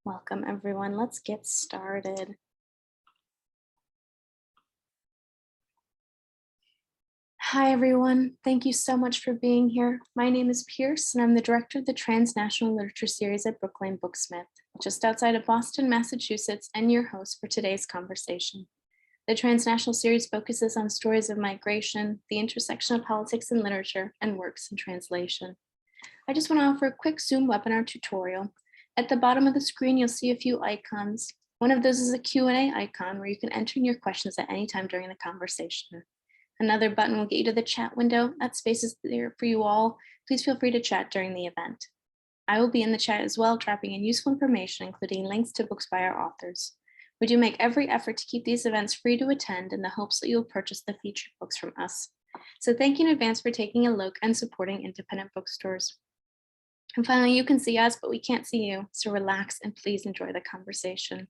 Welcome, everyone. Let's get started. Hi, everyone. Thank you so much for being here. My name is Pierce, and I'm the director of the Transnational Literature Series at Brookline Booksmith, just outside of Boston, Massachusetts, and your host for today's conversation. The Transnational Series focuses on stories of migration, the intersection of politics and literature, and works in translation. I just want to offer a quick Zoom webinar tutorial. At the bottom of the screen, you'll see a few icons. One of those is a Q&A icon where you can enter in your questions at any time during the conversation. Another button will get you to the chat window. That space is there for you all. Please feel free to chat during the event. I will be in the chat as well, dropping in useful information, including links to books by our authors. We do make every effort to keep these events free to attend in the hopes that you'll purchase the featured books from us. So thank you in advance for taking a look and supporting independent bookstores. And finally, you can see us, but we can't see you, so relax and please enjoy the conversation.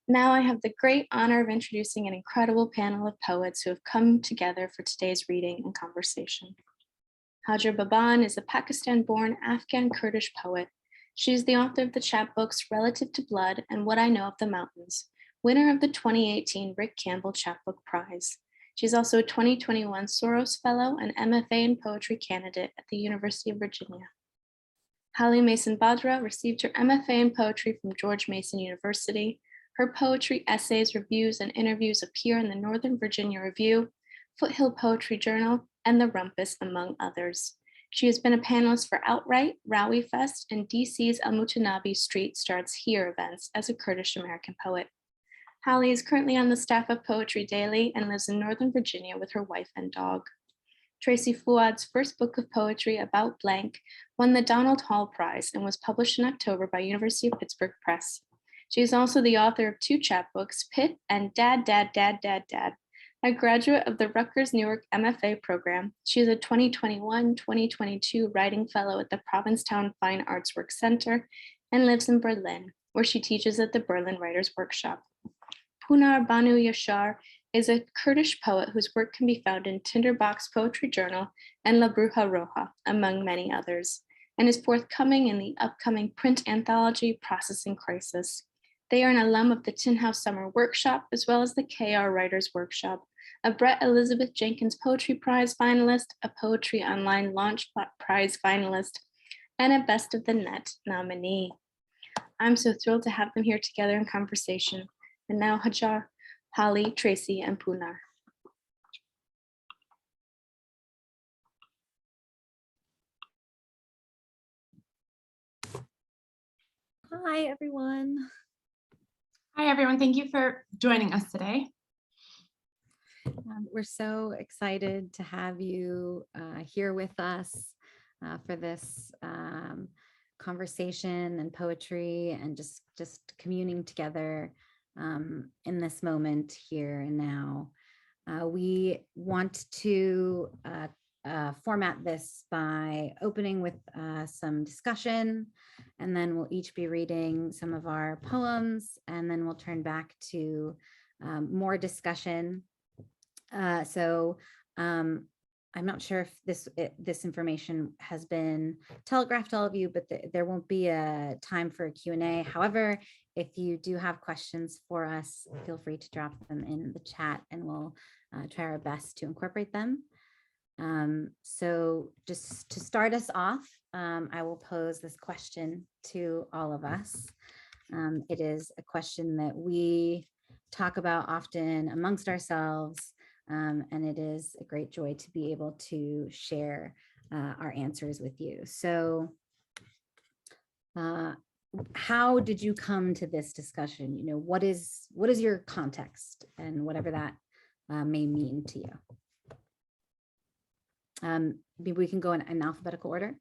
Now I have the great honor of introducing an incredible panel of poets who have come together for today's reading and conversation. Hajjar Baban is a Pakistan-born Afghan Kurdish poet. She is the author of the chapbooks Relative to Blood and What I Know of the Mountains, winner of the 2018 Rick Campbell Chapbook Prize. She's also a 2021 Soros Fellow and MFA in Poetry candidate at the University of Virginia. Mason Badra received her MFA in Poetry from George Mason University. Her poetry, essays, reviews, and interviews appear in the Northern Virginia Review, Foothill Poetry Journal, and The Rumpus, among others. She has been a panelist for Outright, Rowie Fest, and DC's Al-Mutanabi Street Starts Here events as a Kurdish-American poet. Hallie is currently on the staff of Poetry Daily and lives in Northern Virginia with her wife and dog. Tracy Fuad's first book of poetry, About Blank, won the Donald Hall Prize and was published in October by University of Pittsburgh Press. She is also the author of two chapbooks, Pit and Dad, Dad, Dad, Dad, Dad. A graduate of the Rutgers Newark MFA program, she is a 2021-2022 Writing Fellow at the Provincetown Fine Arts Work Center and lives in Berlin, where she teaches at the Berlin Writers Workshop. Pınar Banu Yaşar is a Kurdish poet whose work can be found in Tinderbox Poetry Journal and La Bruja Roja, among many others, and is forthcoming in the upcoming print anthology Processing Crisis. They are an alum of the Tin House Summer Workshop, as well as the KR Writers Workshop, a Brett Elizabeth Jenkins Poetry Prize finalist, a Poetry Online Launch Prize finalist, and a Best of the Net nominee. I'm so thrilled to have them here together in conversation. And now Hajjar, Hallie, Tracy, and Pınar. Hi, everyone. Hi, everyone. Thank you for joining us today. We're so excited to have you here with us for this conversation and poetry and just communing together in this moment here and now. We want to format this by opening with some discussion, and then we'll each be reading some of our poems, and then we'll turn back to more discussion. I'm not sure if this information has been telegraphed to all of you, but there won't be a time for a Q&A. However, if you do have questions for us, feel free to drop them in the chat and we'll try our best to incorporate them. So just to start us off, I will pose this question to all of us. It is a question that we talk about often amongst ourselves, and it is a great joy to be able to share our answers with you. So how did you come to this discussion? You know, what is your context and whatever that may mean to you? Maybe we can go in alphabetical order.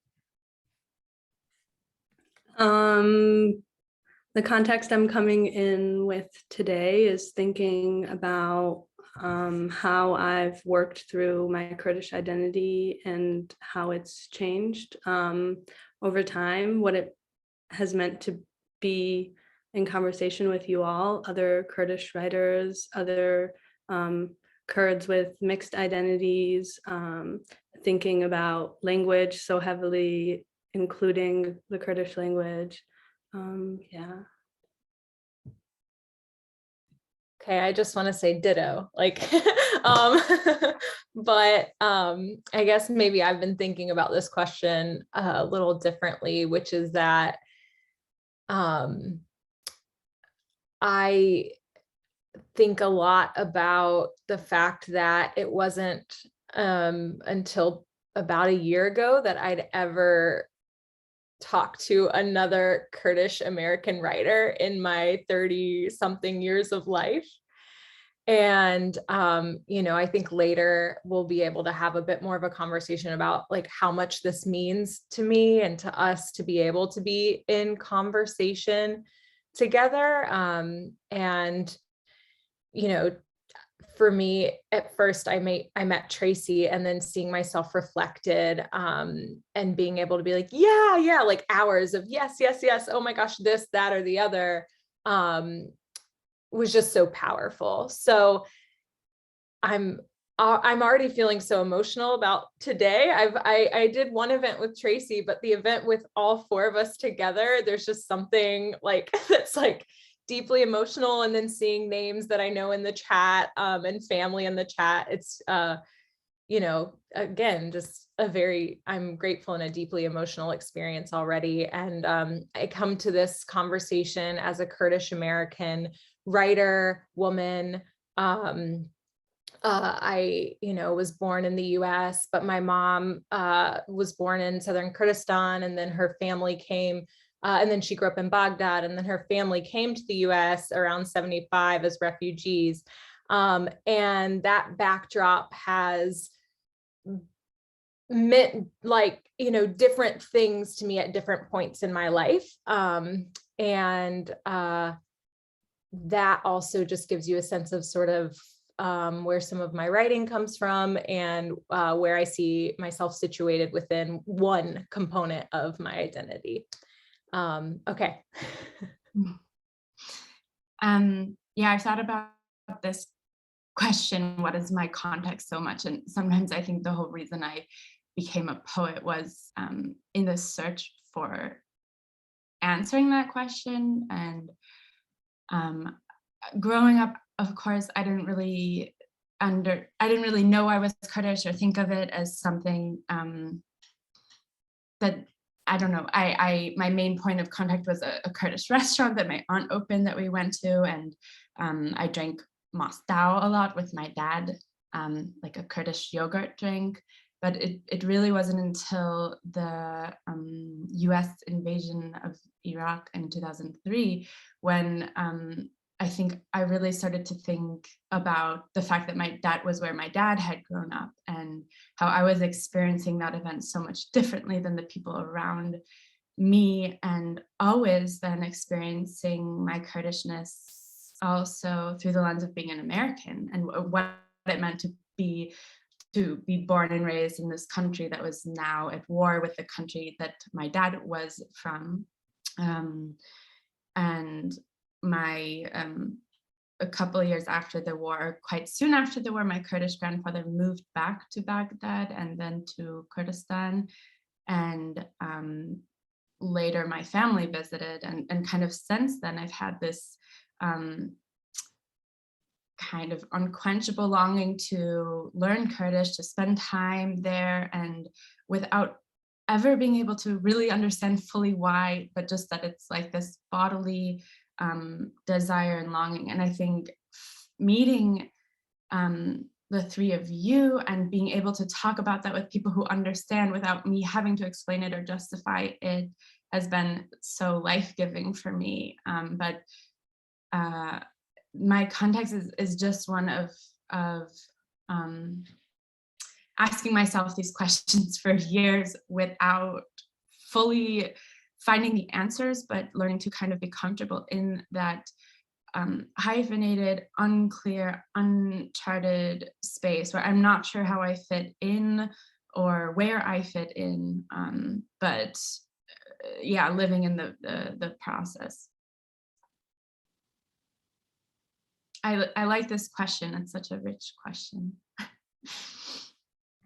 The context I'm coming in with today is thinking about how I've worked through my Kurdish identity and how it's changed over time, what it has meant to be in conversation with you all, other Kurdish writers, other Kurds with mixed identities, thinking about language so heavily, including the Kurdish language. Yeah, Okay, I just want to say ditto, like, um, but I guess maybe I've been thinking about this question a little differently, which is that I think a lot about the fact that it wasn't until about a year ago that I'd ever talked to another Kurdish-American writer in my 30-something years of life. And, I think later we'll be able to have a bit more of a conversation about like how much this means to me and to us to be able to be in conversation together. And, for me, at first I met Tracy, and then seeing myself reflected and being able to be like, yeah, like hours of yes, oh my gosh, this, that, or the other was just so powerful. So I'm already feeling so emotional about today. I did one event with Tracy, but the event with all four of us together, there's just something like that's like deeply emotional. And then seeing names that I know in the chat and family in the chat, it's again, just I'm grateful and a deeply emotional experience already. And I come to this conversation as a Kurdish-American writer, woman. I, was born in the US, but my mom was born in Southern Kurdistan, and then her family came, and then she grew up in Baghdad, and then her family came to the US around 75 as refugees. And that backdrop has meant like, different things to me at different points in my life. And that also just gives you a sense of sort of where some of my writing comes from, and where I see myself situated within one component of my identity. Okay. Yeah, I've thought about this question, what is my context, so much. And sometimes I think the whole reason I became a poet was in the search for answering that question. And growing up, of course, I didn't really know I was Kurdish or think of it as something that, I don't know, my main point of contact was a Kurdish restaurant that my aunt opened that we went to. And I drank Moscow a lot with my dad, like a Kurdish yogurt drink. But it really wasn't until the US invasion of Iraq in 2003 when I think I really started to think about the fact that that was where my dad had grown up, and how I was experiencing that event so much differently than the people around me, and always then experiencing my Kurdishness also through the lens of being an American, and what it meant to be born and raised in this country that was now at war with the country that my dad was from. And a couple of years after the war, quite soon after the war, my Kurdish grandfather moved back to Baghdad and then to Kurdistan. And later my family visited, and kind of since then I've had this kind of unquenchable longing to learn Kurdish, to spend time there, and without ever being able to really understand fully why, but just that it's like this bodily desire and longing. And I think meeting the three of you and being able to talk about that with people who understand without me having to explain it or justify it has been so life-giving for me. But my context is just one of asking myself these questions for years without fully finding the answers, but learning to kind of be comfortable in that hyphenated, unclear, uncharted space where I'm not sure how I fit in or where I fit in, but yeah, living in the process. I like this question. It's such a rich question.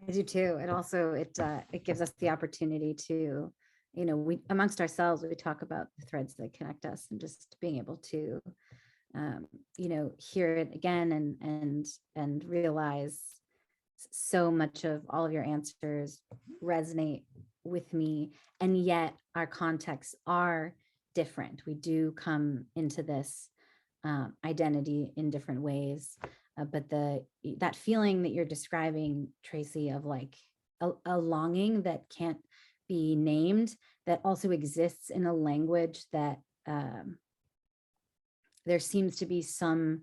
I do too. And also it gives us the opportunity to, we amongst ourselves, we talk about the threads that connect us, and just being able to hear it again and realize so much of all of your answers resonate with me, and yet our contexts are different. We do come into this identity in different ways, but that feeling that you're describing, Tracy, of like a longing that can't be named, that also exists in a language that there seems to be some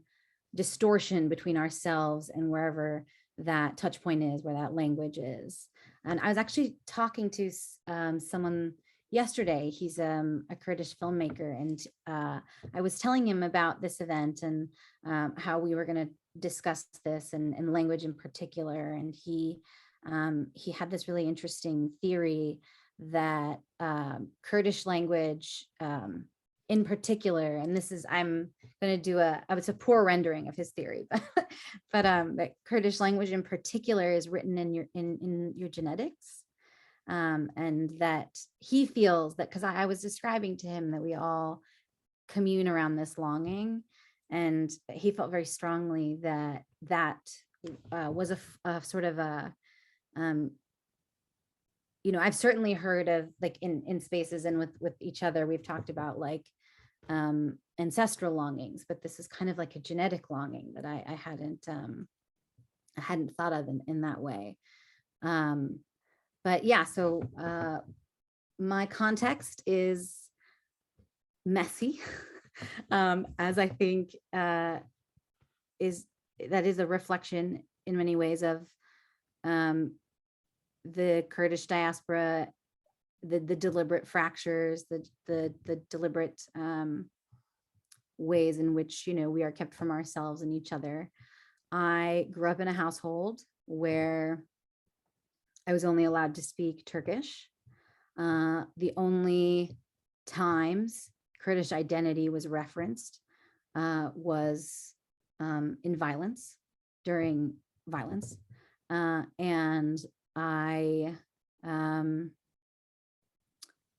distortion between ourselves and wherever that touch point is, where that language is. And I was actually talking to someone yesterday. He's a Kurdish filmmaker, and I was telling him about this event and how we were going to discuss this and language in particular. And he had this really interesting theory that Kurdish language in particular, and this is, I'm going to do it's a poor rendering of his theory, but that Kurdish language in particular is written in your genetics. And that he feels that, because I was describing to him that we all commune around this longing, and he felt very strongly that was a sort of a, I've certainly heard of, like, in spaces and with each other, we've talked about like ancestral longings, but this is kind of like a genetic longing that I hadn't thought of in that way. But yeah, so my context is messy, as I think is a reflection in many ways of the Kurdish diaspora, the deliberate fractures, the deliberate ways in which, we are kept from ourselves and each other. I grew up in a household where I was only allowed to speak Turkish. The only times Kurdish identity was referenced was in violence, during violence. And I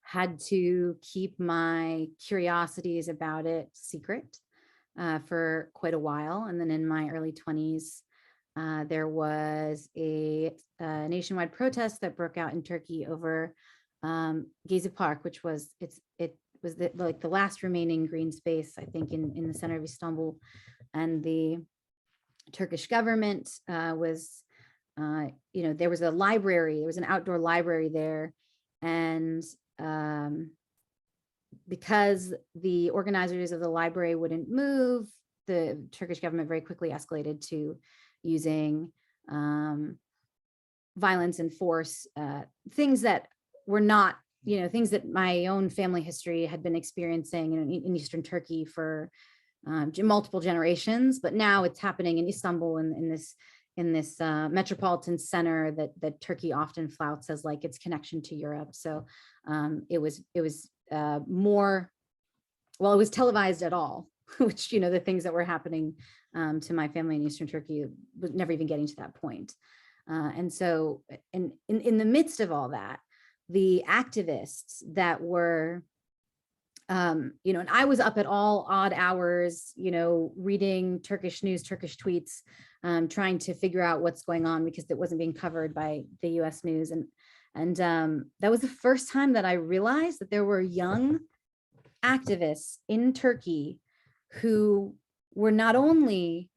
had to keep my curiosities about it secret for quite a while. And then in my early 20s, there was a nationwide protest that broke out in Turkey over Gezi Park, which was it was the last remaining green space, I think, in the center of Istanbul. And the Turkish government was, there was a library, there was an outdoor library there, and because the organizers of the library wouldn't move, the Turkish government very quickly escalated to using violence and force, things that were not, things that my own family history had been experiencing in Eastern Turkey for multiple generations, but now it's happening in Istanbul, in this metropolitan center that Turkey often flouts as like its connection to Europe. So it was more, well, it was televised at all, which, the things that were happening to my family in Eastern Turkey was never even getting to that point. And so, in the midst of all that, the activists that were, and I was up at all odd hours, reading Turkish news, Turkish tweets, trying to figure out what's going on because it wasn't being covered by the US news. And that was the first time that I realized that there were young activists in Turkey who were not only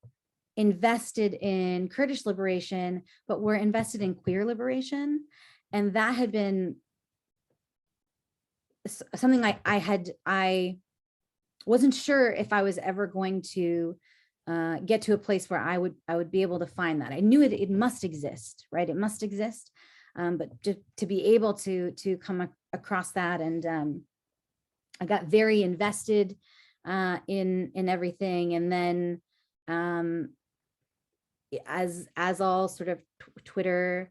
invested in Kurdish liberation, but were invested in queer liberation. And that had been something I wasn't sure if I was ever going to get to a place where I would be able to find that. I knew it must exist, right? It must exist, but to be able to come across that, and I got very invested in everything, and then as all sort of Twitter,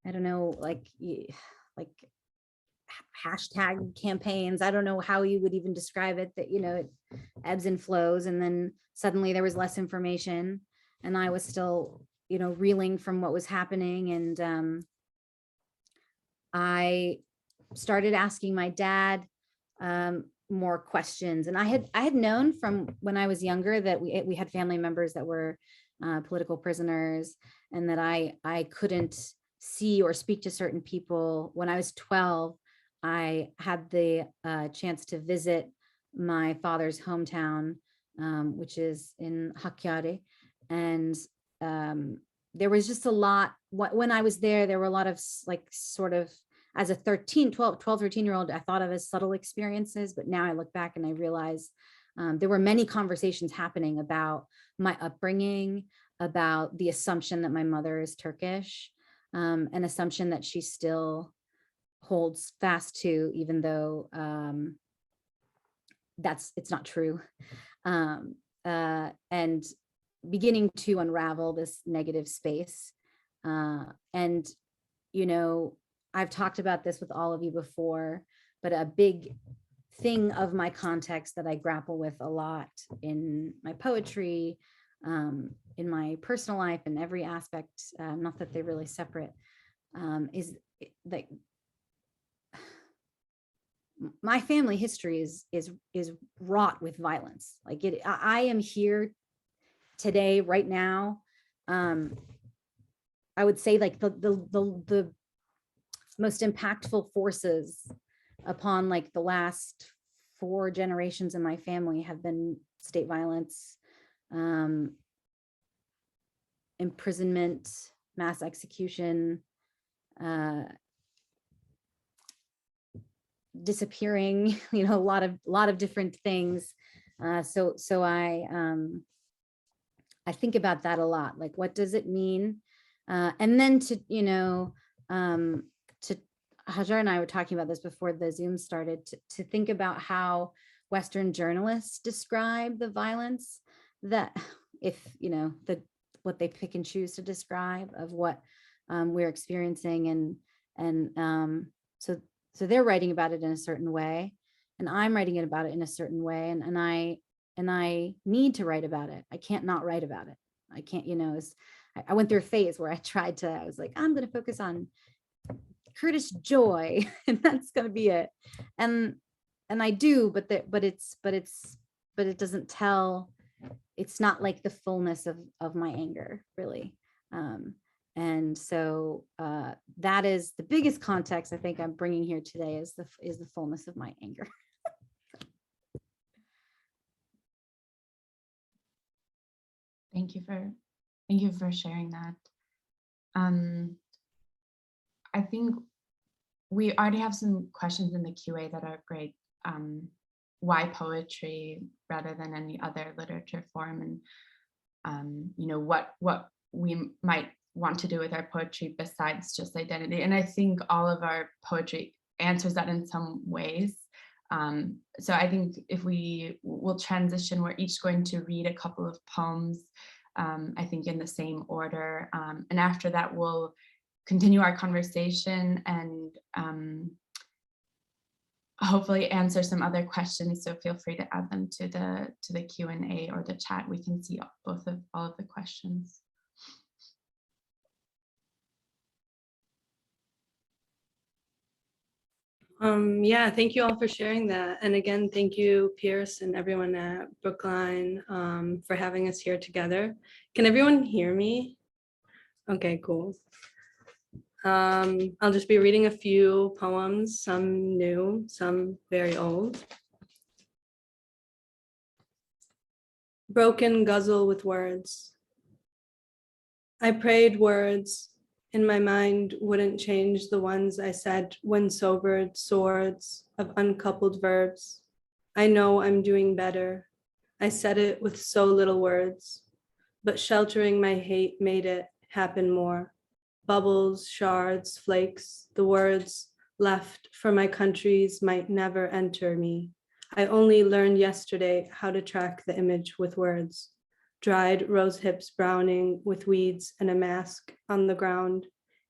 I don't know, like hashtag campaigns, I don't know how you would even describe it, that it ebbs and flows, and then suddenly there was less information, and I was still reeling from what was happening. And I started asking my dad more questions. And I had known from when I was younger that we had family members that were political prisoners, and that I couldn't see or speak to certain people. When I was 12, I had the chance to visit my father's hometown, which is in Hakkari. And there was just a lot, when I was there were a lot of like sort of, as a 13-year-old, I thought of as subtle experiences, but now I look back and I realize there were many conversations happening about my upbringing, about the assumption that my mother is Turkish, an assumption that she still holds fast to, even though it's not true, and beginning to unravel this negative space. And, you know, I've talked about this with all of you before, but a big thing of my context that I grapple with a lot in my poetry, in my personal life, in every aspect, not that they're really separate, is like my family history is wrought with violence. Like I am here today, right now. I would say like the most impactful forces upon like the last 4 generations in my family have been state violence, imprisonment, mass execution, disappearing, you know, a lot of different things. So I think about that a lot. Like, what does it mean? And then to, you know, to Hajjar and I were talking about this before the Zoom started, to think about how Western journalists describe the violence, that if, you know, what they pick and choose to describe of what we're experiencing. And so they're writing about it in a certain way, and I'm writing about it in a certain way. And I need to write about it. I can't not write about it. I can't, you know, I went through a phase where I was like, I'm going to focus on Kurdish joy and that's going to be it. And I do, but it doesn't tell, it's not like the fullness of my anger, really. And so that is the biggest context I think I'm bringing here today, is the fullness of my anger. Thank you for sharing that. I think we already have some questions in the QA that are great. Why poetry rather than any other literature form, and you know, what we might want to do with our poetry besides just identity. And I think all of our poetry answers that in some ways. So I think if will transition, we're each going to read a couple of poems, I think in the same order. And after that, we'll continue our conversation and hopefully answer some other questions. So feel free to add them to the Q&A or the chat. We can see all of the questions. Yeah, thank you all for sharing that. And again, thank you, Pierce, and everyone at Brookline for having us here together. Can everyone hear me? Okay, cool. I'll just be reading a few poems, some new, some very old. Broken guzzle with words. I prayed words in my mind wouldn't change the ones I said when sobered, swords of uncoupled verbs. I know I'm doing better. I said it with so little words, but sheltering my hate made it happen more. Bubbles, shards, flakes, the words left for my countries might never enter me. I only learned yesterday how to track the image with words. Dried rose hips browning with weeds and a mask on the ground.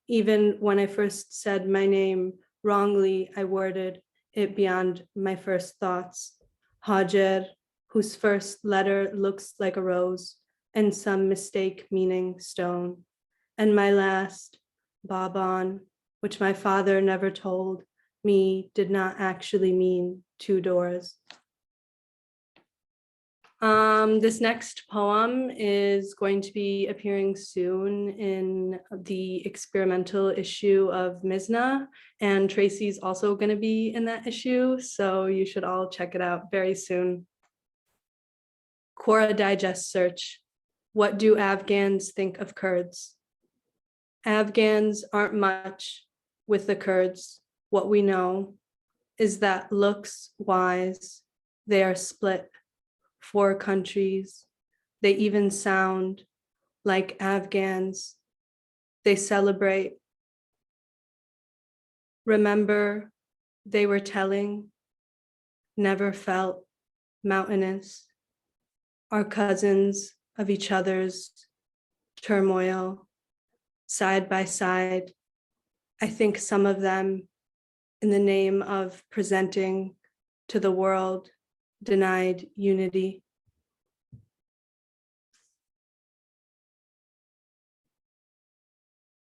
Even when I first said my name wrongly, I worded it beyond my first thoughts. Hajjar, whose first letter looks like a rose and some mistake meaning stone. And my last, Baban, which my father never told me did not actually mean 2 doors. This next poem is going to be appearing soon in the experimental issue of Mizna, and Tracy's also going to be in that issue, so you should all check it out very soon. Quora Digest search. What do Afghans think of Kurds? Afghans aren't much with the Kurds. What we know is that looks wise, they are split 4 countries. They even sound like Afghans. They celebrate. Remember, they were telling, never felt mountainous, are cousins of each other's turmoil, side by side. I think some of them, in the name of presenting to the world, denied unity.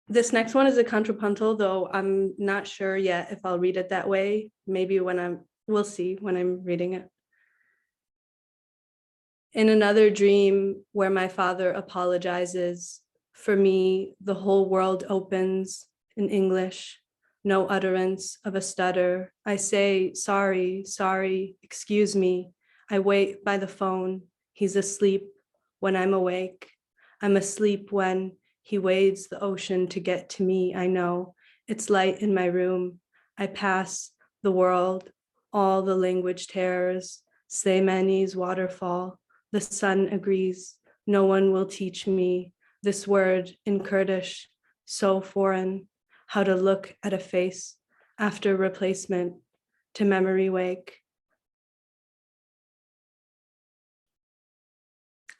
This next one is a contrapuntal, though I'm not sure yet if I'll read it that way. Maybe we'll see when I'm reading it. In another dream where my father apologizes, for me, the whole world opens in English, no utterance of a stutter. I say, sorry, sorry, excuse me. I wait by the phone. He's asleep when I'm awake. I'm asleep when he wades the ocean to get to me. I know it's light in my room. I pass the world, all the language terrors, Slimani's waterfall. The sun agrees. No one will teach me this word in Kurdish, so foreign, how to look at a face after replacement to memory wake.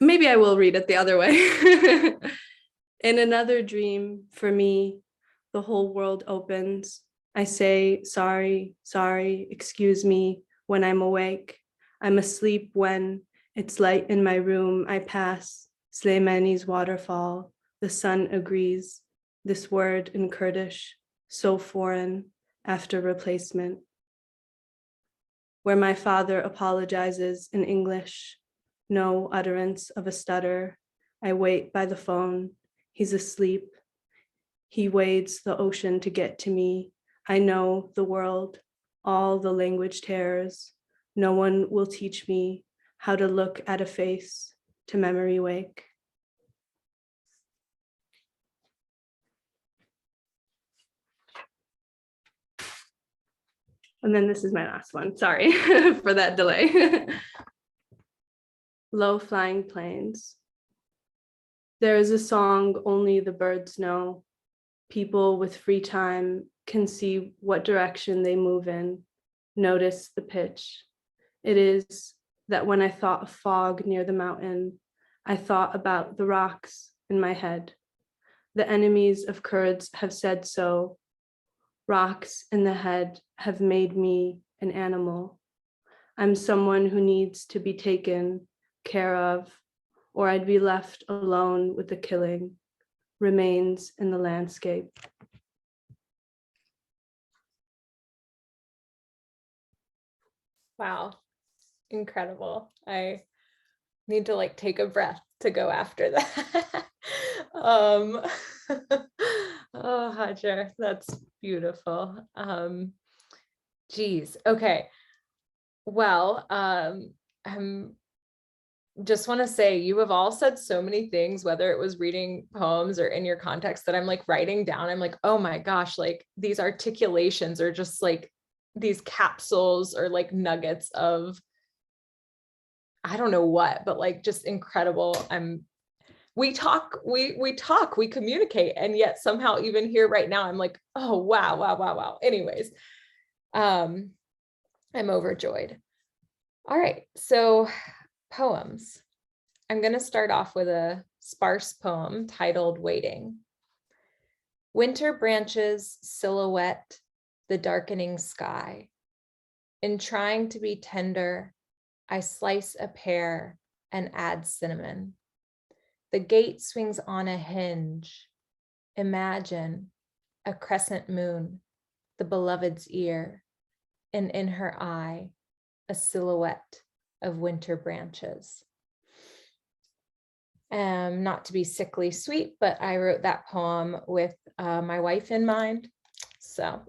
Maybe I will read it the other way. In another dream, for me, the whole world opens. I say, sorry, sorry, excuse me, when I'm awake. I'm asleep when it's light in my room. I pass Slimani's waterfall. The sun agrees. This word in Kurdish, so foreign, after replacement. Where my father apologizes in English, no utterance of a stutter. I wait by the phone. He's asleep. He wades the ocean to get to me. I know the world, all the language terrors. No one will teach me how to look at a face to memory wake. And then this is my last one. Sorry for that delay. Low flying planes. There is a song only the birds know. People with free time can see what direction they move in, notice the pitch. It is that when I thought of fog near the mountain, I thought about the rocks in my head. The enemies of Kurds have said so. Rocks in the head have made me an animal. I'm someone who needs to be taken care of, or I'd be left alone with the killing, remains in the landscape. Wow, incredible. I need to like take a breath to go after that. Oh, Hajjar, that's beautiful. Geez. Okay. Well, I'm just want to say you have all said so many things, whether it was reading poems or in your context, that I'm like writing down. I'm like, oh my gosh, like these articulations are just like these capsules or like nuggets of, I don't know what, but like just incredible. We talk, we communicate, and yet somehow even here right now, I'm like, oh, wow. Anyways, I'm overjoyed. All right, so poems. I'm going to start off with a sparse poem titled Waiting. Winter branches silhouette the darkening sky. In trying to be tender, I slice a pear and add cinnamon. The gate swings on a hinge. Imagine a crescent moon. the beloved's ear, and in her eye, a silhouette of winter branches. Not to be sickly sweet, but I wrote that poem with my wife in mind. So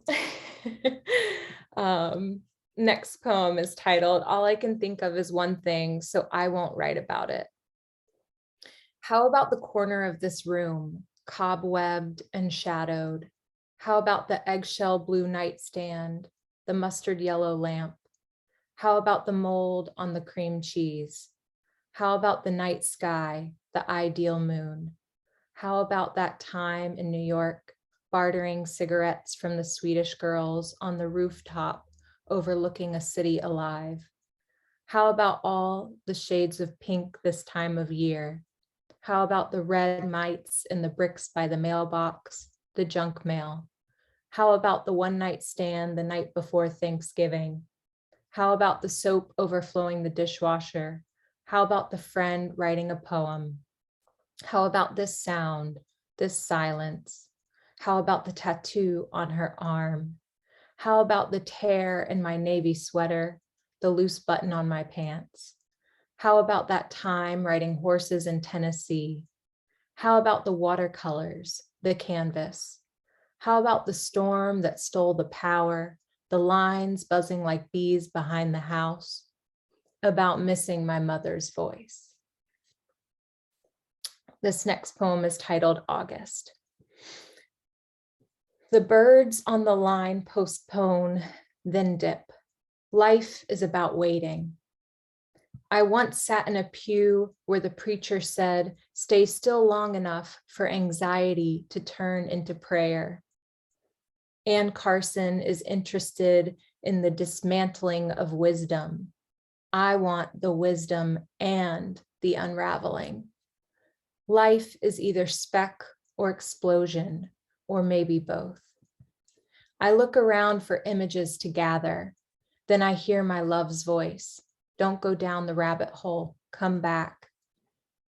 next poem is titled, All I Can Think of Is One Thing, So I Won't Write About It. How about the corner of this room, cobwebbed and shadowed? How about the eggshell blue nightstand, the mustard yellow lamp? How about the mold on the cream cheese? How about the night sky, the ideal moon? How about that time in New York, bartering cigarettes from the Swedish girls on the rooftop overlooking a city alive? How about all the shades of pink this time of year? How about the red mites in the bricks by the mailbox, the junk mail? How about the one night stand the night before Thanksgiving? How about the soap overflowing the dishwasher? How about the friend writing a poem? How about this sound, this silence? How about the tattoo on her arm? How about the tear in my navy sweater, the loose button on my pants? How about that time riding horses in Tennessee? How about the watercolors, the canvas? How about the storm that stole the power, the lines buzzing like bees behind the house? About missing my mother's voice. This next poem is titled August. The birds on the line postpone, then dip. Life is about waiting. I once sat in a pew where the preacher said, stay still long enough for anxiety to turn into prayer. Ann Carson is interested in the dismantling of wisdom. I want the wisdom and the unraveling. Life is either speck or explosion, or maybe both. I look around for images to gather. Then I hear my love's voice. Don't go down the rabbit hole, come back.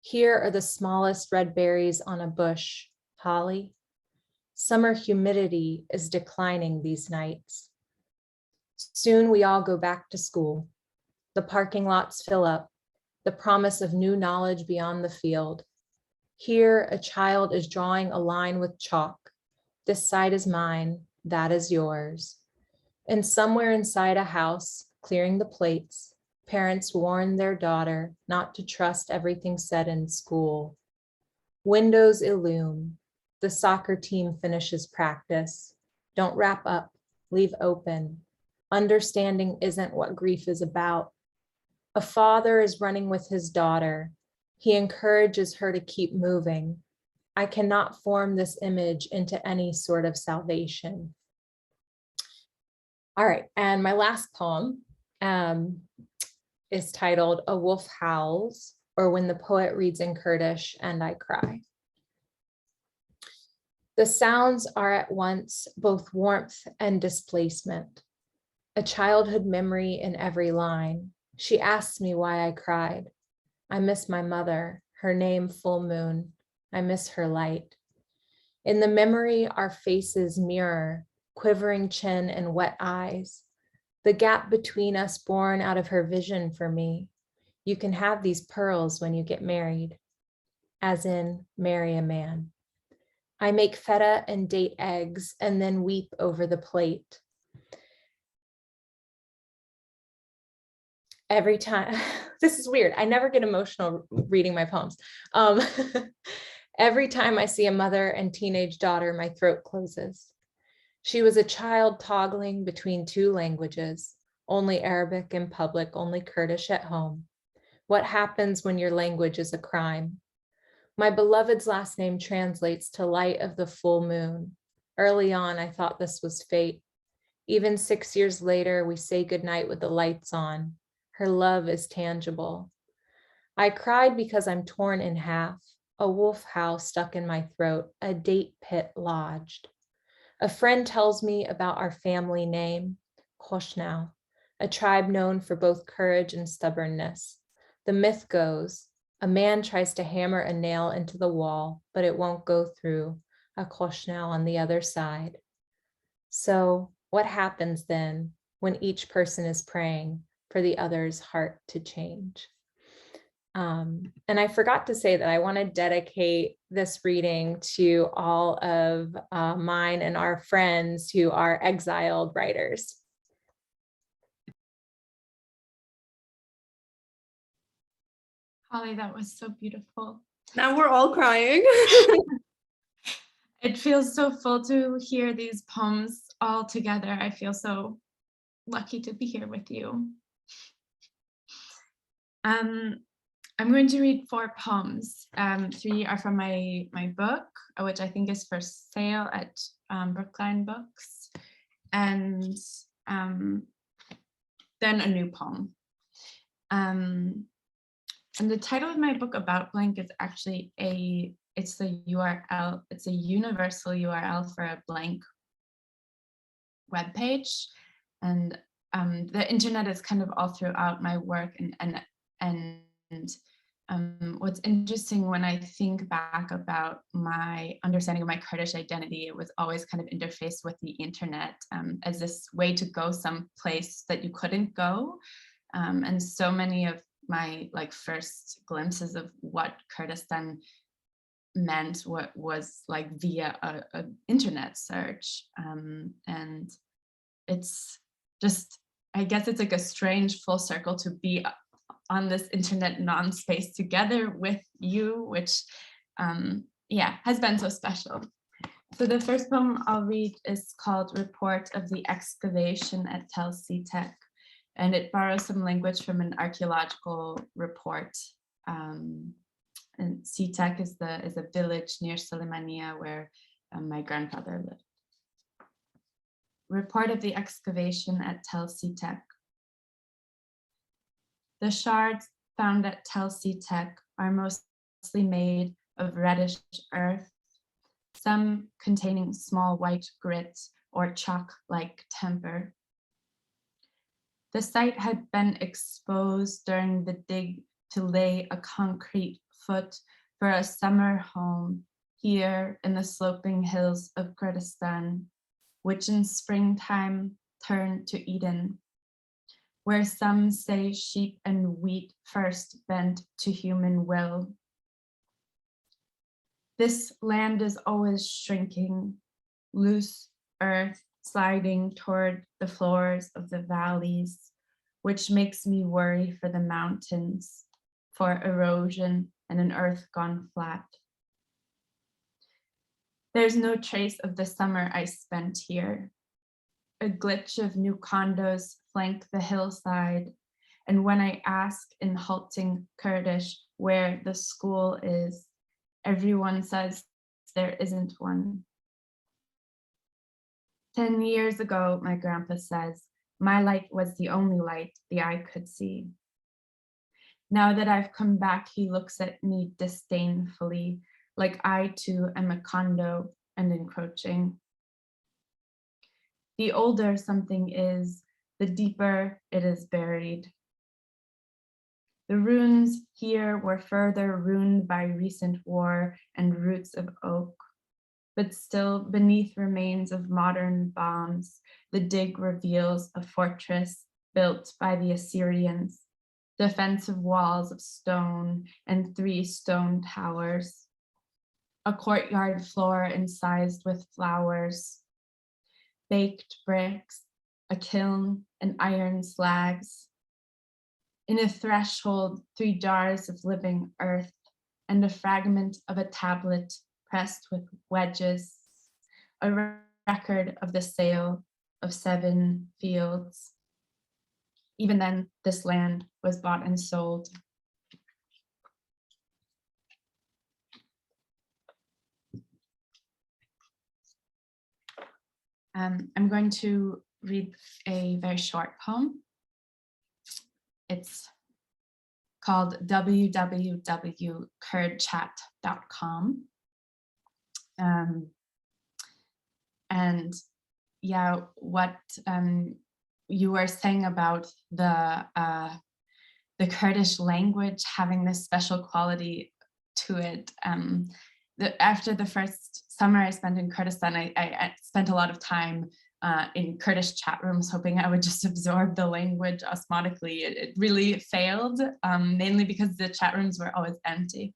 Here are the smallest red berries on a bush, holly. Summer humidity is declining these nights. Soon we all go back to school. The parking lots fill up, the promise of new knowledge beyond the field. Here, a child is drawing a line with chalk. This side is mine, that is yours. And somewhere inside a house, clearing the plates, parents warn their daughter not to trust everything said in school. Windows illume. The soccer team finishes practice. Don't wrap up, leave open. Understanding isn't what grief is about. A father is running with his daughter. He encourages her to keep moving. I cannot form this image into any sort of salvation. All right, and my last poem is titled A Wolf Howls, or When the Poet Reads in Kurdish and I Cry. The sounds are at once both warmth and displacement. A childhood memory in every line. She asks me why I cried. I miss my mother, her name Full Moon. I miss her light. In the memory, our faces mirror, quivering chin and wet eyes. The gap between us born out of her vision for me. You can have these pearls when you get married, as in marry a man. I make feta and date eggs and then weep over the plate. Every time, this is weird. I never get emotional reading my poems. Every time I see a mother and teenage daughter, my throat closes. She was a child toggling between two languages, only Arabic in public, only Kurdish at home. What happens when your language is a crime? My beloved's last name translates to light of the full moon. Early on, I thought this was fate. Even 6 years later, we say goodnight with the lights on. Her love is tangible. I cried because I'm torn in half, a wolf howl stuck in my throat, a date pit lodged. A friend tells me about our family name, Khoshnow, a tribe known for both courage and stubbornness. The myth goes, a man tries to hammer a nail into the wall, but it won't go through, a Khoshnow on the other side. So what happens then when each person is praying for the other's heart to change? And I forgot to say that I want to dedicate this reading to all of mine and our friends who are exiled writers. Holly, that was so beautiful. Now we're all crying. It feels so full to hear these poems all together. I feel so lucky to be here with you. I'm going to read 4 poems. 3 are from my book, which I think is for sale at Brookline Books, and then a new poem. And the title of my book, About Blank, is actually it's a URL, it's a universal URL for a blank web page. And the internet is kind of all throughout my work, and what's interesting when I think back about my understanding of my Kurdish identity, it was always kind of interfaced with the internet as this way to go someplace that you couldn't go. And so many of my first glimpses of what Kurdistan meant was via a internet search. And it's just, I guess it's a strange full circle to be on this internet non-space together with you, which has been so special. So the first poem I'll read is called Report of the Excavation at Tel Sitek, and it borrows some language from an archaeological report. And Sitek is a village near Suleymaniye where my grandfather lived. Report of the Excavation at Tel Sitek. The shards found at Tel Sitek are mostly made of reddish earth, some containing small white grit or chalk-like temper. The site had been exposed during the dig to lay a concrete foot for a summer home here in the sloping hills of Kurdistan, which in springtime turned to Eden, where some say sheep and wheat first bent to human will. This land is always shrinking, loose earth sliding toward the floors of the valleys, which makes me worry for the mountains, for erosion and an earth gone flat. There's no trace of the summer I spent here. A glitch of new condos flank the hillside, and when I ask in halting Kurdish where the school is, everyone says there isn't one. 10 years ago, my grandpa says, my light was the only light the eye could see. Now that I've come back, he looks at me disdainfully, like I too am a condo and encroaching. The older something is, the deeper it is buried. The ruins here were further ruined by recent war and roots of oak, but still beneath remains of modern bombs, the dig reveals a fortress built by the Assyrians, defensive walls of stone and 3 stone towers, a courtyard floor incised with flowers, baked bricks, a kiln, and iron slags. In a threshold, 3 jars of living earth and a fragment of a tablet pressed with wedges, a record of the sale of 7 fields. Even then, this land was bought and sold. I'm going to read a very short poem. It's called www.kurdchat.com. And yeah, what you were saying about the Kurdish language having this special quality to it. After the first summer I spent in Kurdistan, I spent a lot of time in Kurdish chat rooms, hoping I would just absorb the language osmotically. It really failed, mainly because the chat rooms were always empty.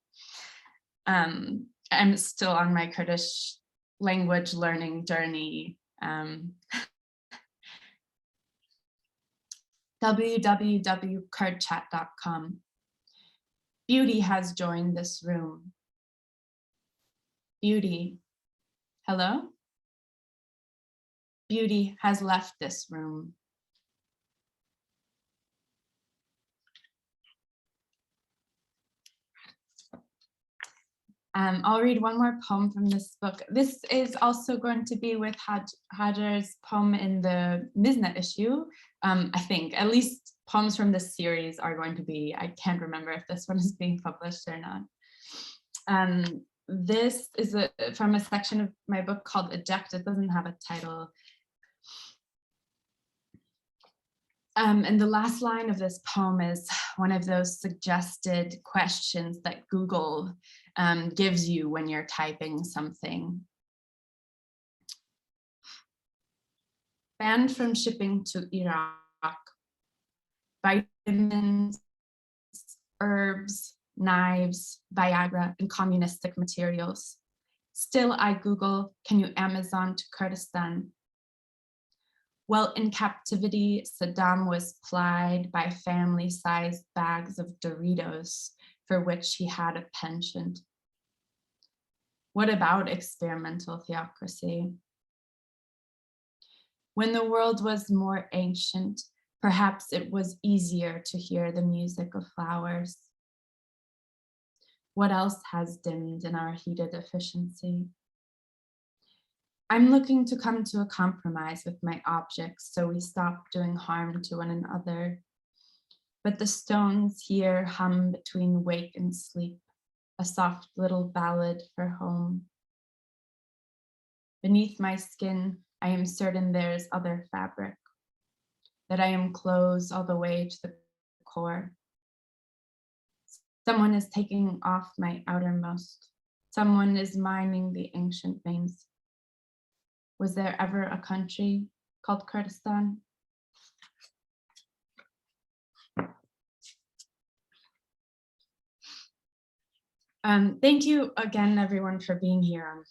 I'm still on my Kurdish language learning journey. www.kurdchat.com. Beauty has joined this room. Beauty, hello? Beauty has left this room. I'll read one more poem from this book. This is also going to be with Hajjar's poem in the Mizna issue. I think at least poems from this series are going to be, I can't remember if this one is being published or not. This is from a section of my book called Eject. It doesn't have a title. And the last line of this poem is one of those suggested questions that Google gives you when you're typing something. Banned from shipping to Iraq, vitamins, herbs, knives, Viagra, and communistic materials. Still, I Google, can you Amazon to Kurdistan? Well, in captivity, Saddam was plied by family-sized bags of Doritos for which he had a penchant. What about experimental theocracy? When the world was more ancient, perhaps it was easier to hear the music of flowers. What else has dimmed in our heated efficiency? I'm looking to come to a compromise with my objects so we stop doing harm to one another. But the stones here hum between wake and sleep, a soft little ballad for home. Beneath my skin, I am certain there's other fabric, that I am clothes all the way to the core. Someone is taking off my outermost. Someone is mining the ancient veins. Was there ever a country called Kurdistan? Thank you again, everyone, for being here on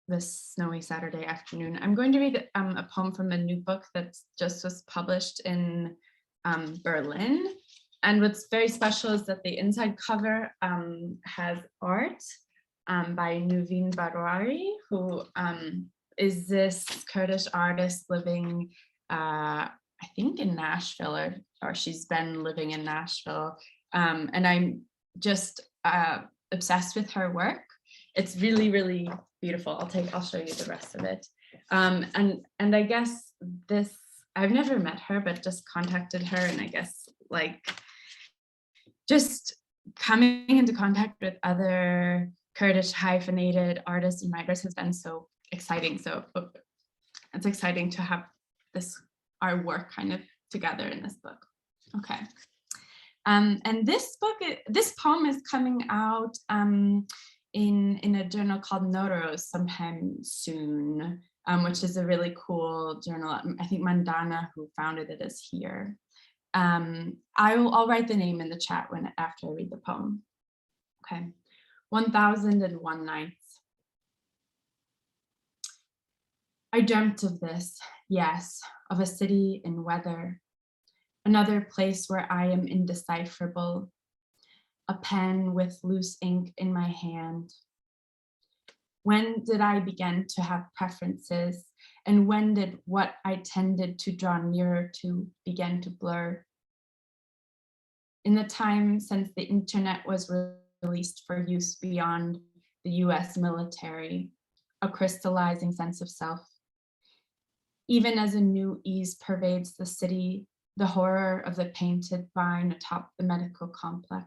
this snowy Saturday afternoon. I'm going to read a poem from a new book that just was published in Berlin. And what's very special is that the inside cover has art by Nuveen Barwari, who is this Kurdish artist living, I think in Nashville, or she's been living in Nashville. And I'm just obsessed with her work. It's really, really beautiful. I'll show you the rest of it. And I guess this, I've never met her, but just contacted her, and I guess like just coming into contact with other Kurdish hyphenated artists and writers has been so exciting. So it's exciting to have our work kind of together in this book. Okay. And this poem is coming out in a journal called Noros sometime soon, which is a really cool journal. I think Mandana, who founded it, is here. I'll write the name in the chat after I read the poem. Okay. 1001 Nights. I dreamt of this, yes, of a city in weather, another place where I am indecipherable, a pen with loose ink in my hand. When did I begin to have preferences, and when did what I tended to draw nearer to begin to blur? In the time since the internet was released for use beyond the US military, a crystallizing sense of self. Even as a new ease pervades the city, the horror of the painted vine atop the medical complex.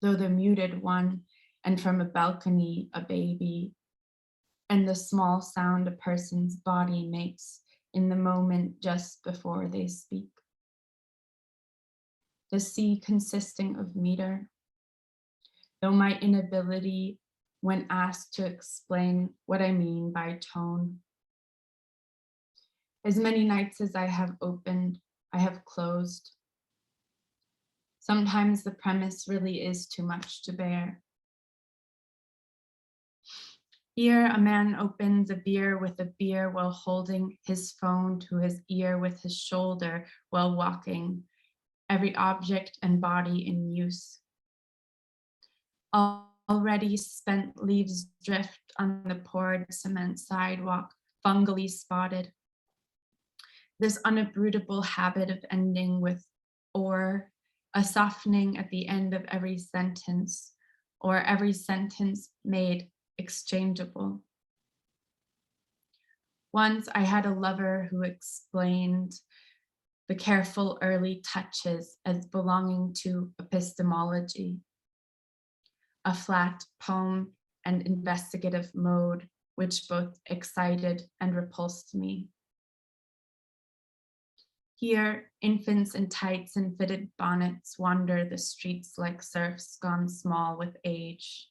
Though the muted one, and from a balcony, a baby, and the small sound a person's body makes in the moment just before they speak. The sea consisting of meter, though my inability when asked to explain what I mean by tone. As many nights as I have opened, I have closed. Sometimes the premise really is too much to bear. Here, a man opens a beer with a beer while holding his phone to his ear with his shoulder while walking, every object and body in use. Already spent leaves drift on the poured cement sidewalk, fungally spotted. This unabrutable habit of ending with or, a softening at the end of every sentence, or every sentence made exchangeable. Once I had a lover who explained the careful early touches as belonging to epistemology, a flat poem and investigative mode which both excited and repulsed me. Here, infants in tights and fitted bonnets wander the streets like serfs gone small with age.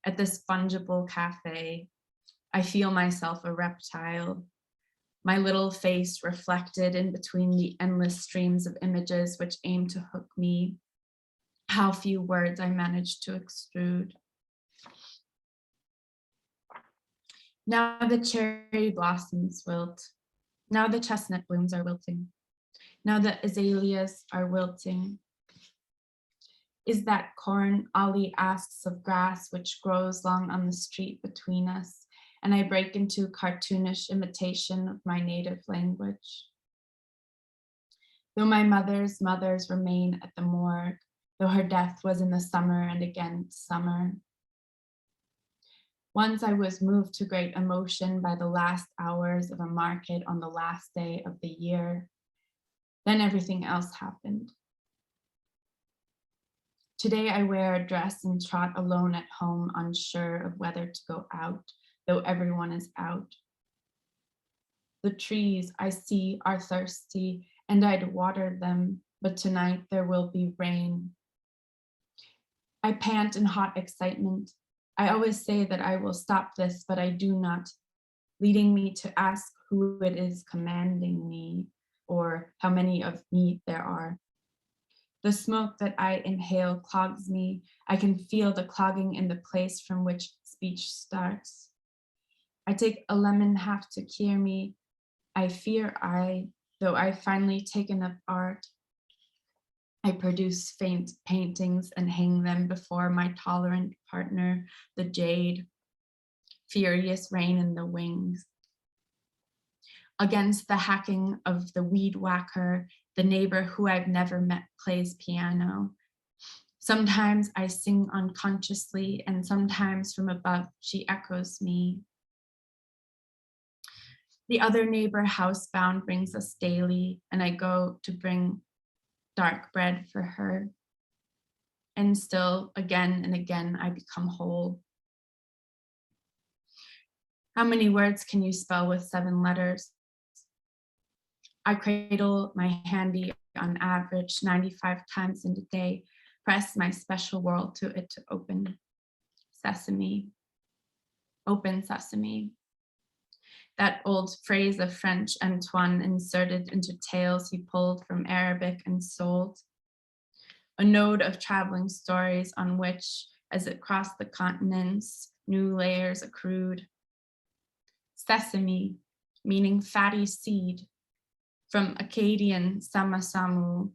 At this fungible cafe, I feel myself a reptile, my little face reflected in between the endless streams of images which aim to hook me. How few words I manage to extrude. Now the cherry blossoms wilt. Now the chestnut blooms are wilting. Now the azaleas are wilting. Is that corn? Ali asks of grass which grows long on the street between us, and I break into cartoonish imitation of my native language. Though my mother's mothers remain at the morgue, though her death was in the summer and again summer. Once I was moved to great emotion by the last hours of a market on the last day of the year. Then everything else happened. Today I wear a dress and trot alone at home, unsure of whether to go out, though everyone is out. The trees I see are thirsty, and I'd water them, but tonight there will be rain. I pant in hot excitement. I always say that I will stop this, but I do not, leading me to ask who it is commanding me, or how many of me there are. The smoke that I inhale clogs me. I can feel the clogging in the place from which speech starts. I take a lemon half to cure me. I fear though I've finally taken up art. I produce faint paintings and hang them before my tolerant partner, the jade. Furious rain in the wings. Against the hacking of the weed whacker, the neighbor who I've never met plays piano. Sometimes I sing unconsciously, and sometimes from above she echoes me. The other neighbor housebound brings us daily, and I go to bring dark bread for her. And still, again and again, I become whole. How many words can you spell with 7 letters? I cradle my handy on average 95 times in a day, press my special world to it to open. Sesame, open sesame. That old phrase of French Antoine inserted into tales he pulled from Arabic and sold. A node of traveling stories on which, as it crossed the continents, new layers accrued. Sesame, meaning fatty seed, from Akkadian samasamu,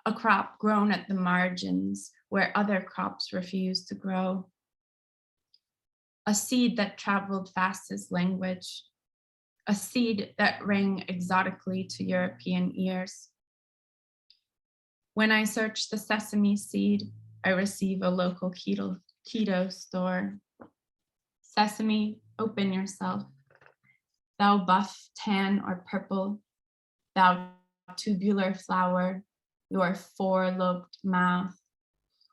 a crop grown at the margins where other crops refuse to grow. A seed that traveled fast as language, a seed that rang exotically to European ears. When I search the sesame seed, I receive a local keto store. Sesame, open yourself. Thou buff, tan, or purple, thou tubular flower, your 4-lobed mouth,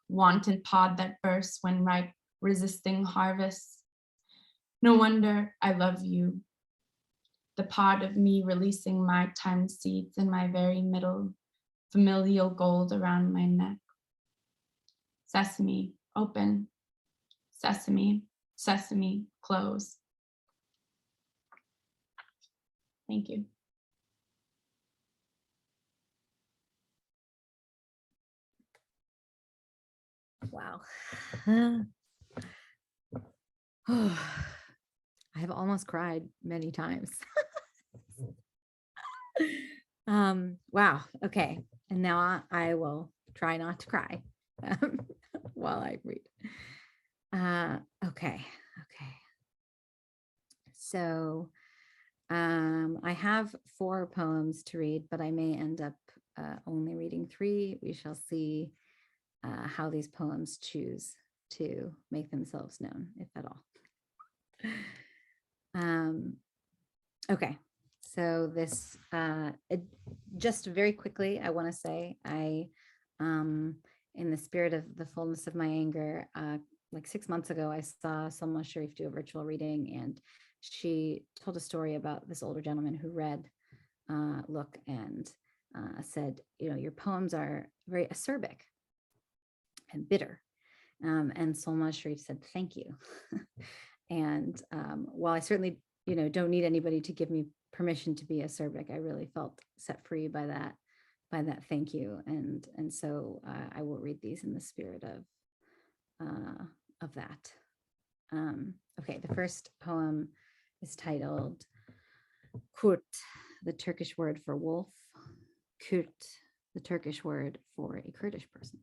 wanton pod that bursts when ripe, resisting harvests. No wonder I love you. The pod of me releasing my time seeds in my very middle, familial gold around my neck. Sesame, open. sesame, sesame, close. Thank you. Wow. I have almost cried many times. Wow. Okay. And now I will try not to cry while I read. Okay. So I have 4 poems to read, but I may end up only reading 3. We shall see how these poems choose to make themselves known, if at all. Okay, so this, just very quickly, I want to say, in the spirit of the fullness of my anger, like 6 months ago, I saw Salma Sharif do a virtual reading, and she told a story about this older gentleman who read Look and said, you know, your poems are very acerbic and bitter. And Salma Sharif said, thank you. And while I certainly, you know, don't need anybody to give me permission to be acerbic, I really felt set free by that thank you. And so I will read these in the spirit of that. Okay, the first poem is titled Kurt, the Turkish word for wolf. Kürt, the Turkish word for a Kurdish person.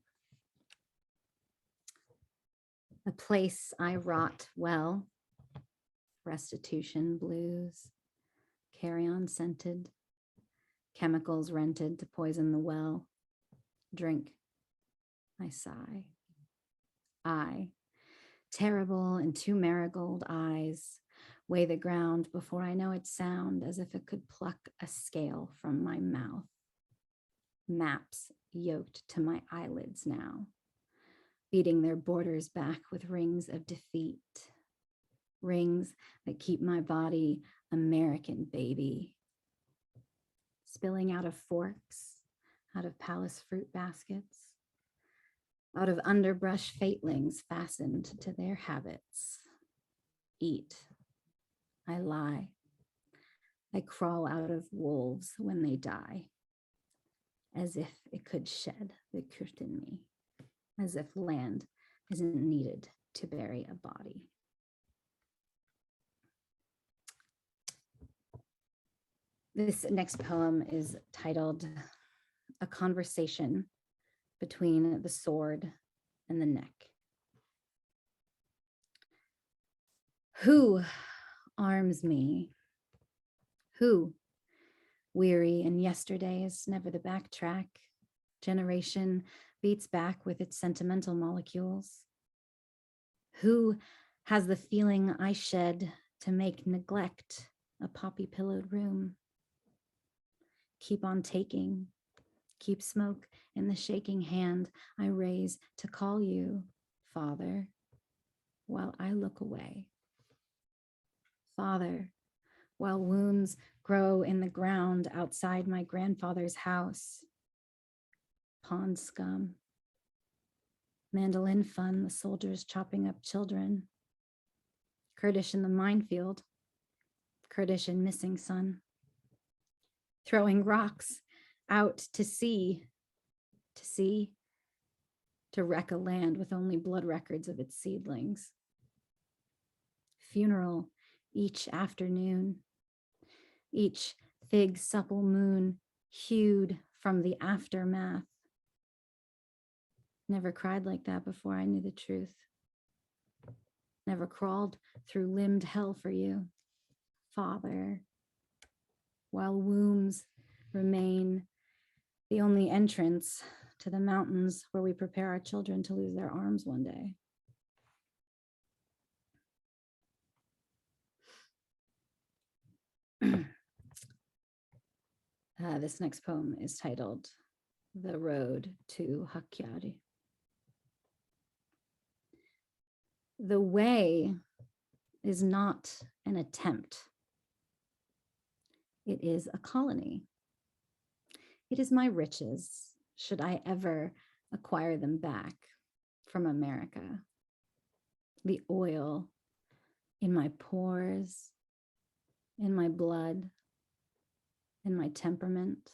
The place I wrought well, restitution blues, carry-on scented, chemicals rented to poison the well, drink, I sigh. I, terrible and 2 marigold eyes, weigh the ground before I know its sound, as if it could pluck a scale from my mouth. Maps yoked to my eyelids now, beating their borders back with rings of defeat, rings that keep my body American, baby, spilling out of forks, out of palace fruit baskets, out of underbrush fatelings fastened to their habits. Eat, I lie, I crawl out of wolves when they die, as if it could shed the Kürt in me, as if land isn't needed to bury a body. This next poem is titled A Conversation Between the Sword and the Neck. Who arms me? Who, weary in yesterday's, never the backtrack, generation beats back with its sentimental molecules? Who has the feeling I shed to make neglect a poppy-pillowed room? Keep on taking, keep smoke in the shaking hand I raise to call you, Father, while I look away. Father, while wounds grow in the ground outside my grandfather's house. Pond scum. Mandolin fun, the soldiers chopping up children. Kurdish in the minefield. Kurdish and missing son. Throwing rocks out to sea, to wreck a land with only blood records of its seedlings. Funeral each afternoon, each fig supple moon hewed from the aftermath. Never cried like that before I knew the truth. Never crawled through limbed hell for you, Father, while wombs remain the only entrance to the mountains where we prepare our children to lose their arms one day. This next poem is titled The Road to Hajjar. The way is not an attempt. It is a colony. It is my riches, should I ever acquire them back from America. the oil in my pores, in my blood, in my temperament.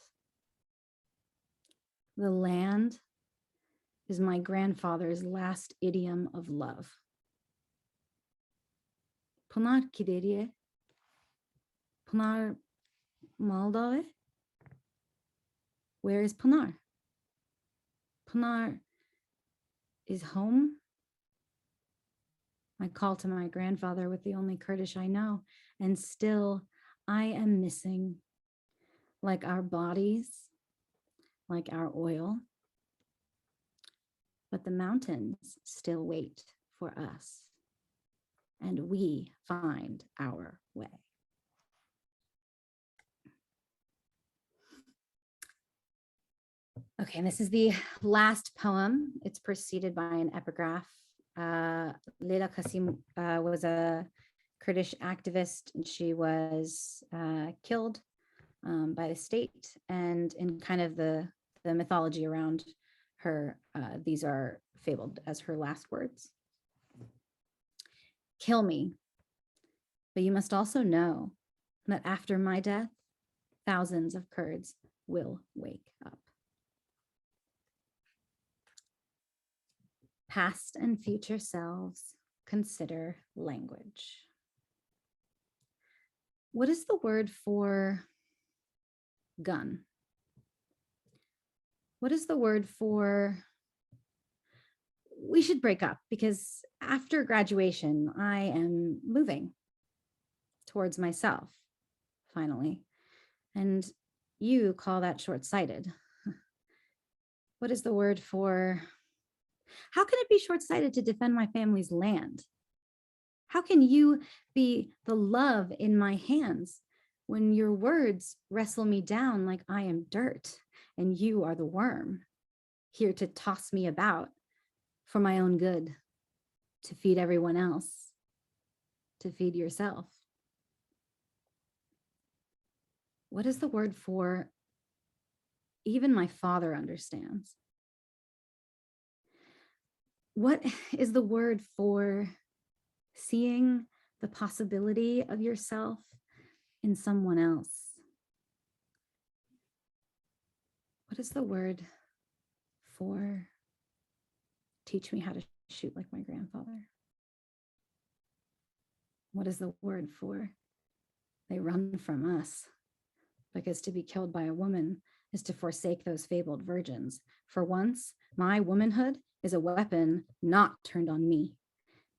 The land is my grandfather's last idiom of love. Pınar kideriye, Pınar Moldova. Where is Pınar? Pınar is home. I call to my grandfather with the only Kurdish I know, and still I am missing, like our bodies, like our oil. But the mountains still wait for us, and we find our way. Okay, and this is the last poem. It's preceded by an epigraph. Leila Qasim was a Kurdish activist, and she was killed by the state. And in kind of the mythology around her, these are fabled as her last words. Kill me, but you must also know that after my death, thousands of Kurds will wake up. Past and future selves consider language. What is the word for gun? What is the word for we should break up, because after graduation, I am moving towards myself, finally. And you call that short-sighted. What is the word for, how can it be short-sighted to defend my family's land? How can you be the love in my hands when your words wrestle me down like I am dirt and you are the worm, here to toss me about for my own good, to feed everyone else, to feed yourself? What is the word for even my father understands? What is the word for seeing the possibility of yourself in someone else? What is the word for teach me how to shoot like my grandfather? What is the word for they run from us? Because to be killed by a woman is to forsake those fabled virgins. For once, my womanhood is a weapon not turned on me.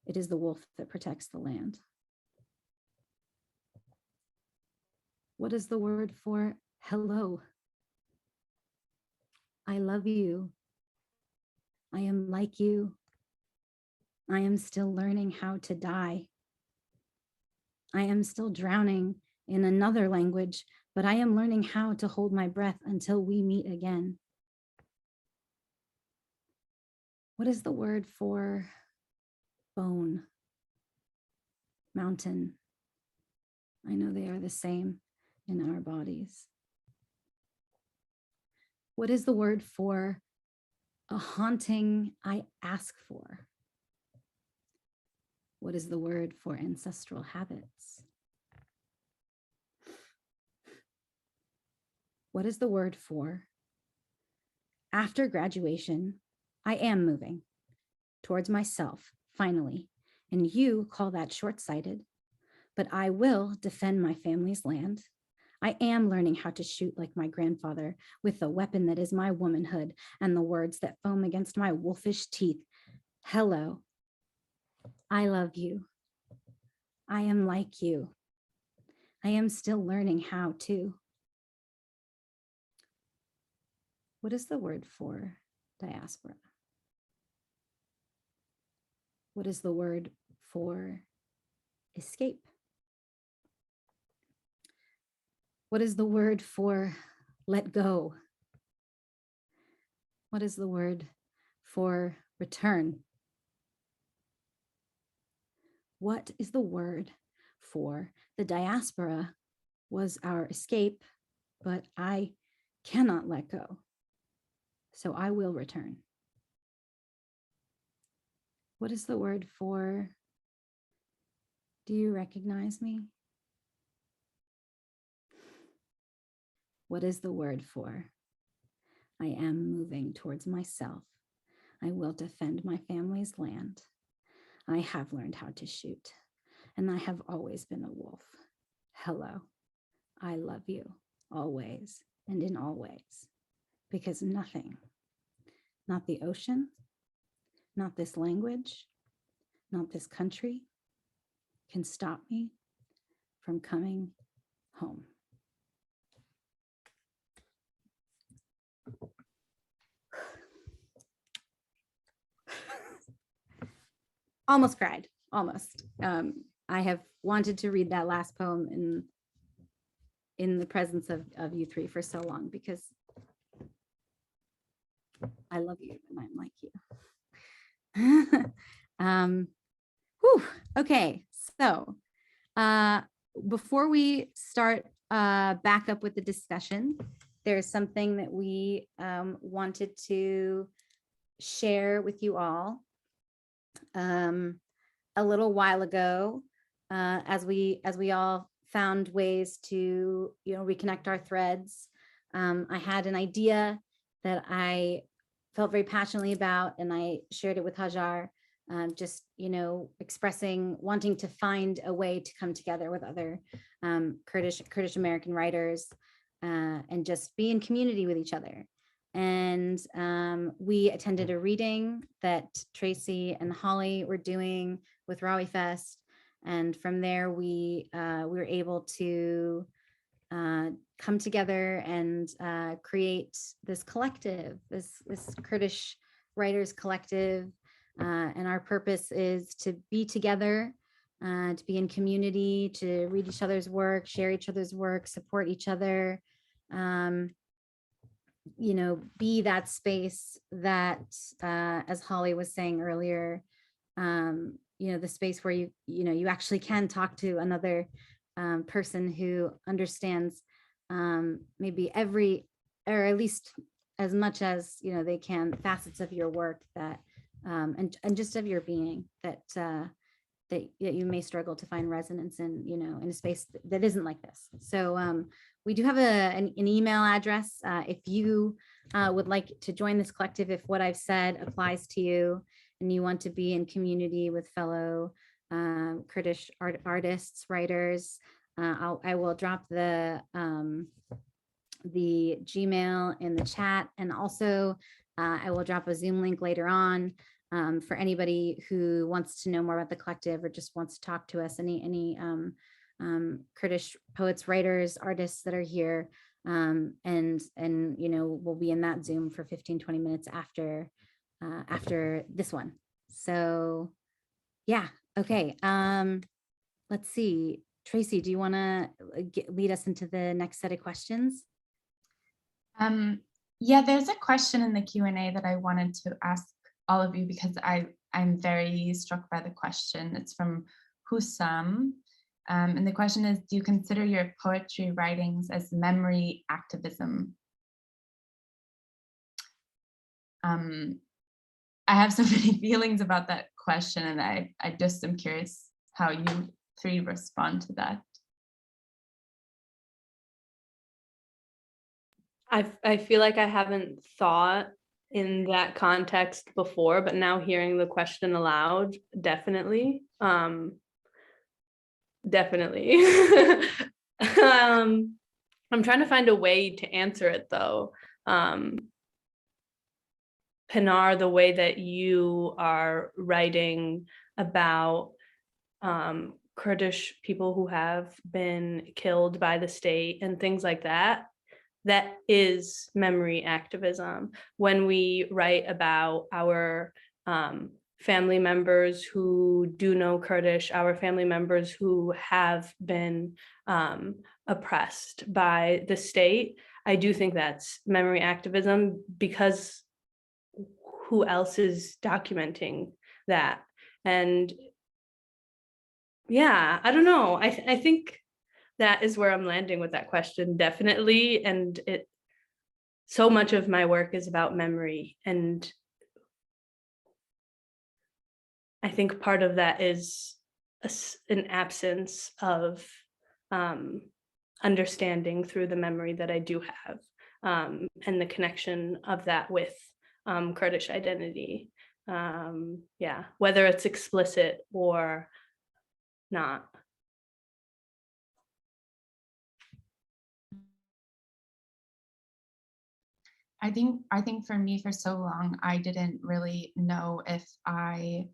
It is the wolf that protects the land. What is the word for hello? I love you. I am like you. I am still learning how to die. I am still drowning in another language, but I am learning how to hold my breath until we meet again. What is the word for bone? Mountain. I know they are the same in our bodies. What is the word for a haunting I ask for? What is the word for ancestral habits? What is the word for after graduation, I am moving towards myself, finally, and you call that short-sighted, but I will defend my family's land. I am learning how to shoot like my grandfather with the weapon that is my womanhood and the words that foam against my wolfish teeth. Hello, I love you. I am like you. I am still learning how to. What is the word for diaspora? What is the word for escape? What is the word for let go? What is the word for return? What is the word for the diaspora was our escape, but I cannot let go, so I will return? What is the word for Do you recognize me? What is the word for? I am moving towards myself. I will defend my family's land. I have learned how to shoot, and I have always been a wolf. Hello, I love you always and in all ways, because nothing, not the ocean, not this language, not this country, can stop me from coming home. Almost cried, almost. I have wanted to read that last poem in the presence of you three for so long, because I love you and I'm like you. Okay, so before we start back up with the discussion, there's something that we wanted to share with you all. A little while ago, as we all found ways to reconnect our threads, I had an idea that I felt very passionately about, and I shared it with Hajjar, just expressing wanting to find a way to come together with other Kurdish-American writers and just be in community with each other. And we attended a reading that Tracy and Holly were doing with Rawi Fest. And from there, we were able to come together and create this collective, this Kurdish Writers Collective. And our purpose is to be together, to be in community, to read each other's work, share each other's work, support each other. Be that space that, as Holly was saying earlier, the space where you actually can talk to another person who understands maybe every, or at least as much as they can, facets of your work that and just of your being that you may struggle to find resonance in, in a space that isn't like this. So we do have an email address if you would like to join this collective, if what I've said applies to you and you want to be in community with fellow Kurdish artists, writers. I will drop the Gmail in the chat, and also I will drop a Zoom link later on for anybody who wants to know more about the collective or just wants to talk to us, any Kurdish poets, writers, artists that are here, and we'll be in that Zoom for 15-20 minutes after this one. So yeah, okay, let's see. Tracy, do you want to lead us into the next set of questions? Yeah, there's a question in the Q&A that I wanted to ask all of you because I'm very struck by the question. It's from Hussam. And the question is, do you consider your poetry writings as memory activism? I have so many feelings about that question, and I just am curious how you three respond to that. I feel like I haven't thought in that context before, but now hearing the question aloud, definitely. Definitely. I'm trying to find a way to answer it though. Pınar, the way that you are writing about Kurdish people who have been killed by the state and things like that, that is memory activism. When we write about our family members who do know Kurdish, our family members who have been oppressed by the state, I do think that's memory activism, because who else is documenting that? And yeah, I don't know. I think that is where I'm landing with that question, definitely. And so much of my work is about memory. And I think part of that is an absence of understanding through the memory that I do have, and the connection of that with Kurdish identity. Yeah, whether it's explicit or not. I think for me, for so long, I didn't really know if I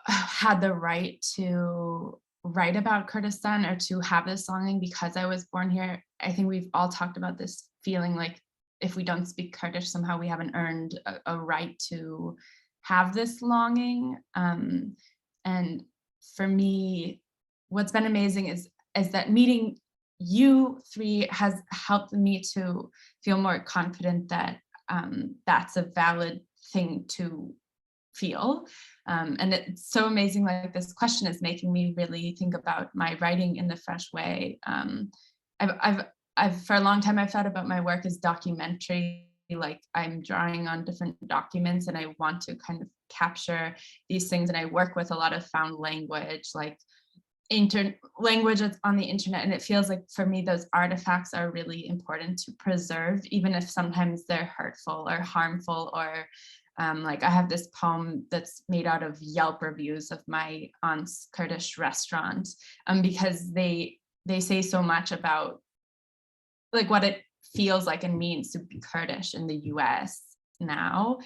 had the right to write about Kurdistan or to have this longing because I was born here. I think we've all talked about this feeling like if we don't speak Kurdish, somehow we haven't earned a right to have this longing. And for me, what's been amazing is that meeting you three has helped me to feel more confident that that's a valid thing to feel. And it's so amazing, like this question is making me really think about my writing in a fresh way. I've for a long time, I've thought about my work as documentary, like I'm drawing on different documents and I want to kind of capture these things. And I work with a lot of found language, like language that's on the internet. And it feels like for me, those artifacts are really important to preserve, even if sometimes they're hurtful or harmful or like I have this poem that's made out of Yelp reviews of my aunt's Kurdish restaurant, because they say so much about like what it feels like and means to be Kurdish in the US now.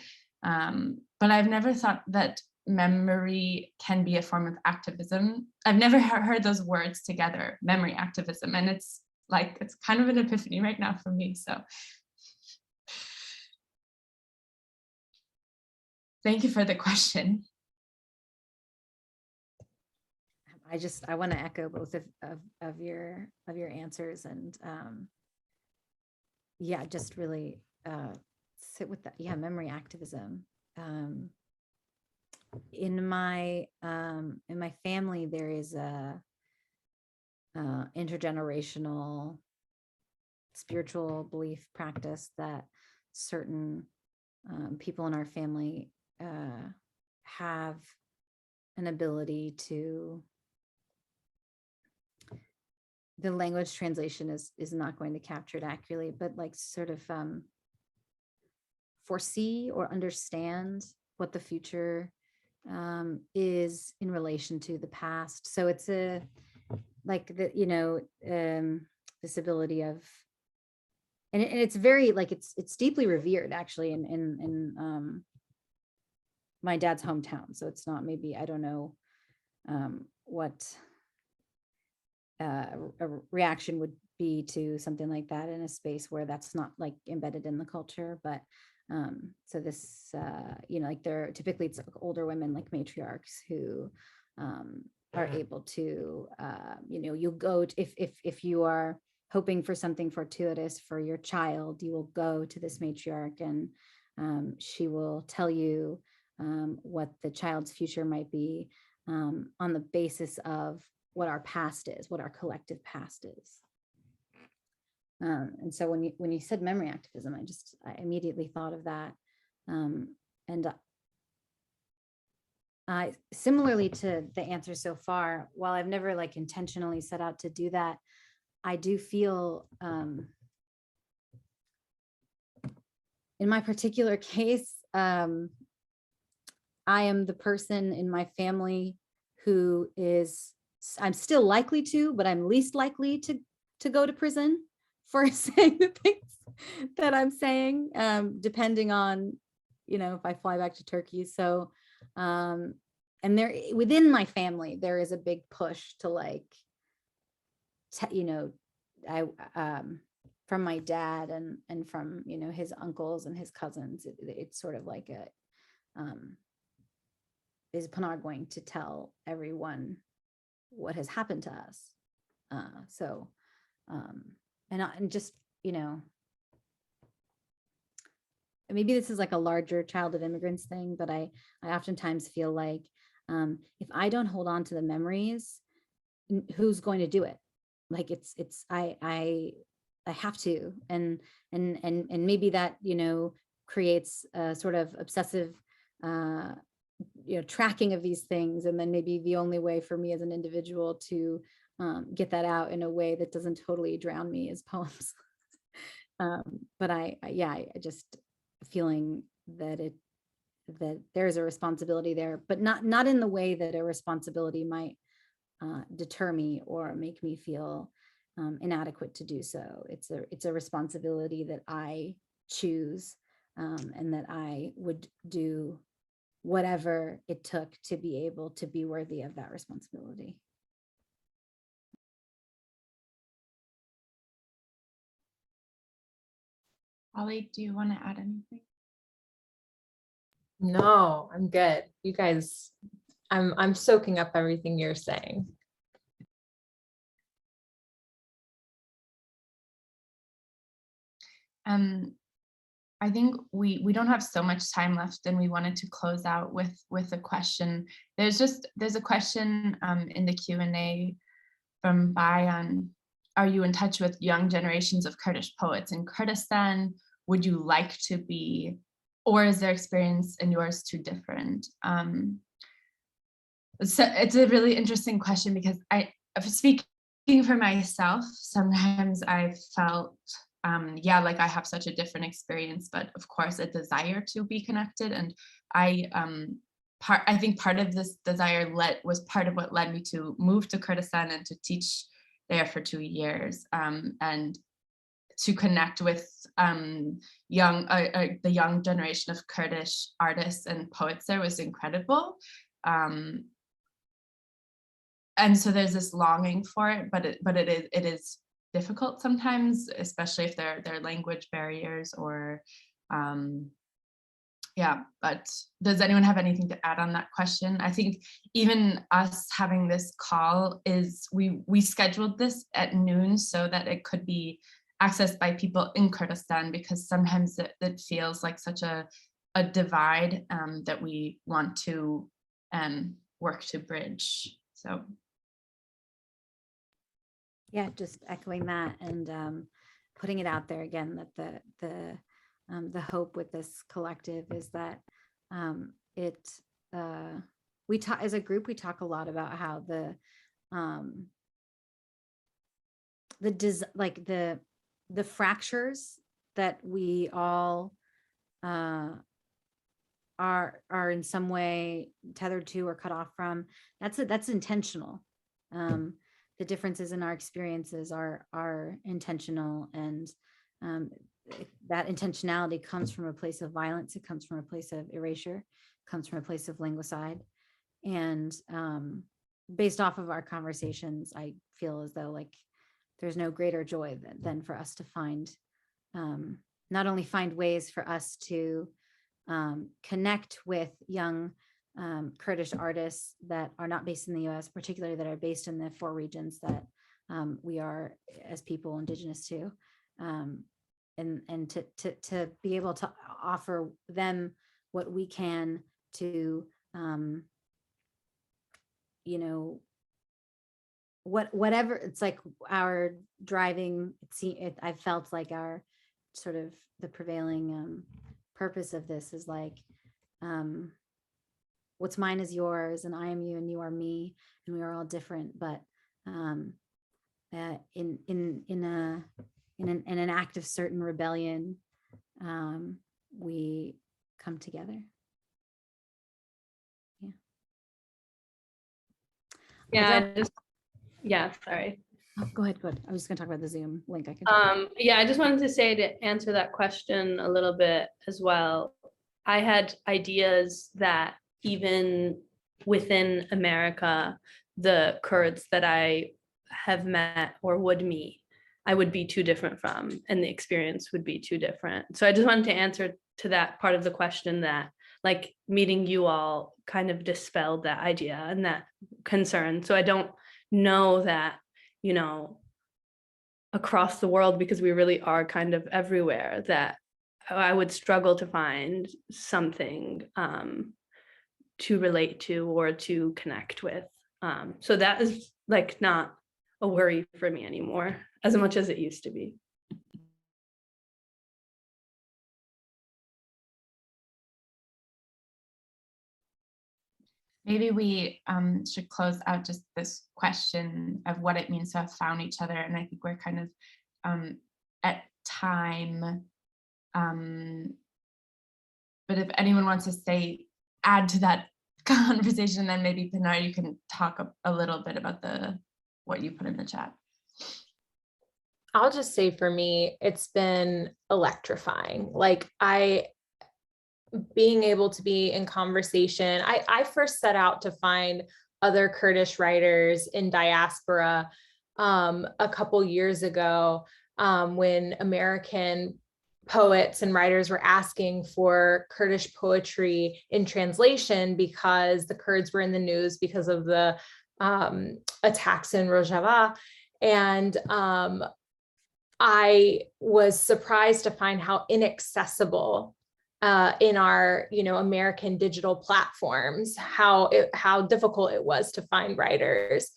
But I've never thought that memory can be a form of activism. I've never heard those words together, memory activism, and it's like, it's kind of an epiphany right now for me, so. Thank you for the question. I want to echo both of your answers, and yeah, just really sit with that. Yeah, memory activism. In my family, there is a intergenerational spiritual belief practice that certain people in our family have an ability to, the language translation is not going to capture it accurately, but like sort of foresee or understand what the future is in relation to the past. So it's a like the, you know, this ability of, and it's very like it's deeply revered actually in my dad's hometown. So it's not, maybe, I don't know what a reaction would be to something like that in a space where that's not like embedded in the culture. But so this, you know, like they're typically, it's older women like matriarchs who are able to, you know, you'll go to, if you are hoping for something fortuitous for your child, you will go to this matriarch and she will tell you what the child's future might be on the basis of what our past is, what our collective past is. And so when you said memory activism, I immediately thought of that. And similarly to the answer so far, while I've never like intentionally set out to do that, I do feel in my particular case, I am the person in my family who is, I'm still likely to, but I'm least likely to go to prison for saying the things that I'm saying, depending on, you know, if I fly back to Turkey. So, and there within my family, there is a big push to like, you know, from my dad and from, you know, his uncles and his cousins, it's sort of like a, is Pınar going to tell everyone what has happened to us? So, and just, you know, maybe this is like a larger child of immigrants thing, but I oftentimes feel like if I don't hold on to the memories, who's going to do it? Like I have to, and maybe that, you know, creates a sort of obsessive tracking of these things, and then maybe the only way for me as an individual to get that out in a way that doesn't totally drown me is poems. But I just feeling that there's a responsibility there, but not in the way that a responsibility might deter me or make me feel inadequate to do so. It's a responsibility that I choose, and that I would do whatever it took to be able to be worthy of that responsibility. Ollie, do you want to add anything? No, I'm good. You guys, I'm soaking up everything you're saying. I think we don't have so much time left, and we wanted to close out with a question. There's a question in the Q&A from Bayan. Are you in touch with young generations of Kurdish poets in Kurdistan? Would you like to be, or is their experience and yours too different? So it's a really interesting question, because speaking for myself, sometimes I felt, like I have such a different experience, but of course a desire to be connected. And I think part of this desire was part of what led me to move to Kurdistan and to teach there for 2 years, and to connect with the young generation of Kurdish artists and poets there was incredible. And so there's this longing for it, but it is difficult sometimes, especially if there are language barriers or but does anyone have anything to add on that question? I think even us having this call is, we scheduled this at noon so that it could be accessed by people in Kurdistan, because sometimes it feels like such a divide that we want to work to bridge. So Yeah, just echoing that, and putting it out there again, that the hope with this collective is that we talk as a group, we talk a lot about how the fractures that we all are in some way tethered to or cut off from, that's intentional. The differences in our experiences are intentional, and that intentionality comes from a place of violence. It comes from a place of erasure, it comes from a place of linguicide. And based off of our conversations, I feel as though like there's no greater joy than for us to find, not only find ways for us to connect with young Kurdish artists that are not based in the US, particularly that are based in the 4 regions that we are as people indigenous to, and to be able to offer them what we can to, whatever it's like our driving, I felt like our sort of the prevailing purpose of this is like, what's mine is yours, and I am you and you are me, and we are all different, but in an act of certain rebellion, we come together. Sorry. Oh, go ahead. I was just gonna talk about the Zoom link. I just wanted to say, to answer that question a little bit as well, I had ideas that even within America, the Kurds that I have met or would meet, I would be too different from, and the experience would be too different. So I just wanted to answer to that part of the question, that like meeting you all kind of dispelled that idea and that concern. So I don't know that, across the world, because we really are kind of everywhere, that I would struggle to find something to relate to or to connect with. So that is like not a worry for me anymore, as much as it used to be. Maybe we should close out just this question of what it means to have found each other. And I think we're kind of at time. But if anyone wants to add to that conversation, then maybe Pınar, you can talk a little bit about what you put in the chat. I'll just say for me, it's been electrifying. Like being able to be in conversation. I first set out to find other Kurdish writers in diaspora a couple years ago when American poets and writers were asking for Kurdish poetry in translation because the Kurds were in the news because of the attacks in Rojava. And I was surprised to find how inaccessible in our, American digital platforms, how difficult it was to find writers.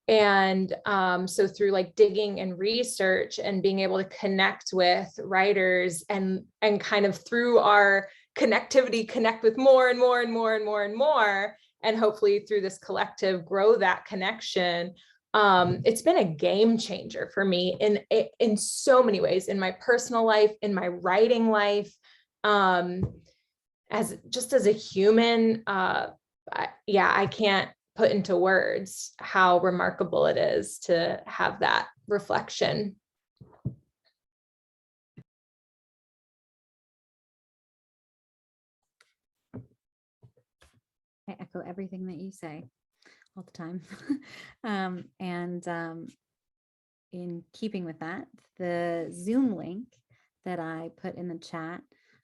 And so through like digging and research and being able to connect with writers and kind of through our connectivity, connect with more and more and more and more and more, and hopefully through this collective grow that connection. It's been a game changer for me in so many ways, in my personal life, in my writing life, as a human. I can't put into words how remarkable it is to have that reflection. I echo everything that you say all the time. In keeping with that, the Zoom link that I put in the chat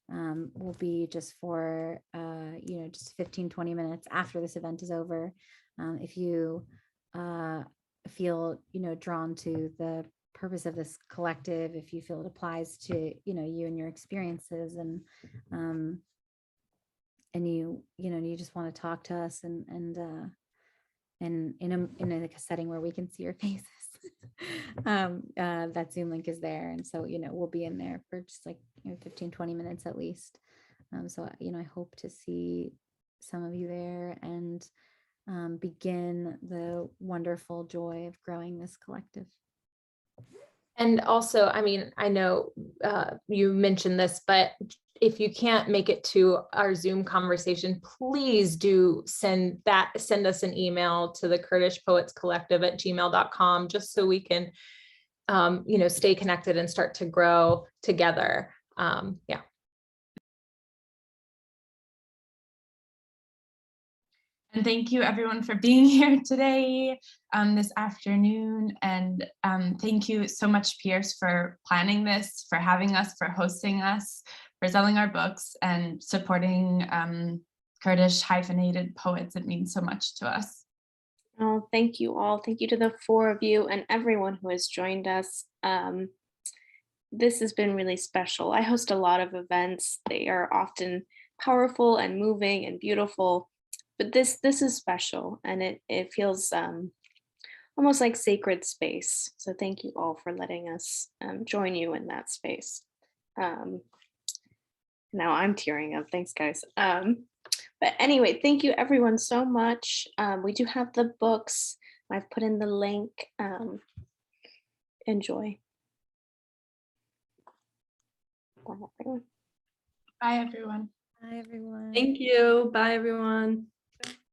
will be just for, just 15-20 minutes after this event is over. If you feel, drawn to the purpose of this collective, if you feel it applies to, you and your experiences, and you just want to talk to us and in a setting where we can see your faces, that Zoom link is there. And so, we'll be in there for just like 15-20 minutes at least. So, I hope to see some of you there and begin the wonderful joy of growing this collective. And also, I know you mentioned this, but if you can't make it to our Zoom conversation, please do send us an email to the Kurdish Poets Collective at gmail.com, just so we can, stay connected and start to grow together. Yeah. And thank you everyone for being here today, this afternoon. And thank you so much, Pierce, for planning this, for having us, for hosting us, for selling our books and supporting Kurdish hyphenated poets. It means so much to us. Oh, thank you all. Thank you to the four of you and everyone who has joined us. This has been really special. I host a lot of events. They are often powerful and moving and beautiful. But this is special, and it feels almost like sacred space. So thank you all for letting us join you in that space. Now I'm tearing up. Thanks, guys. But anyway, thank you everyone so much. We do have the books. I've put in the link. Enjoy. Bye, everyone. Bye, everyone. Bye, everyone. Thank you. Bye, everyone.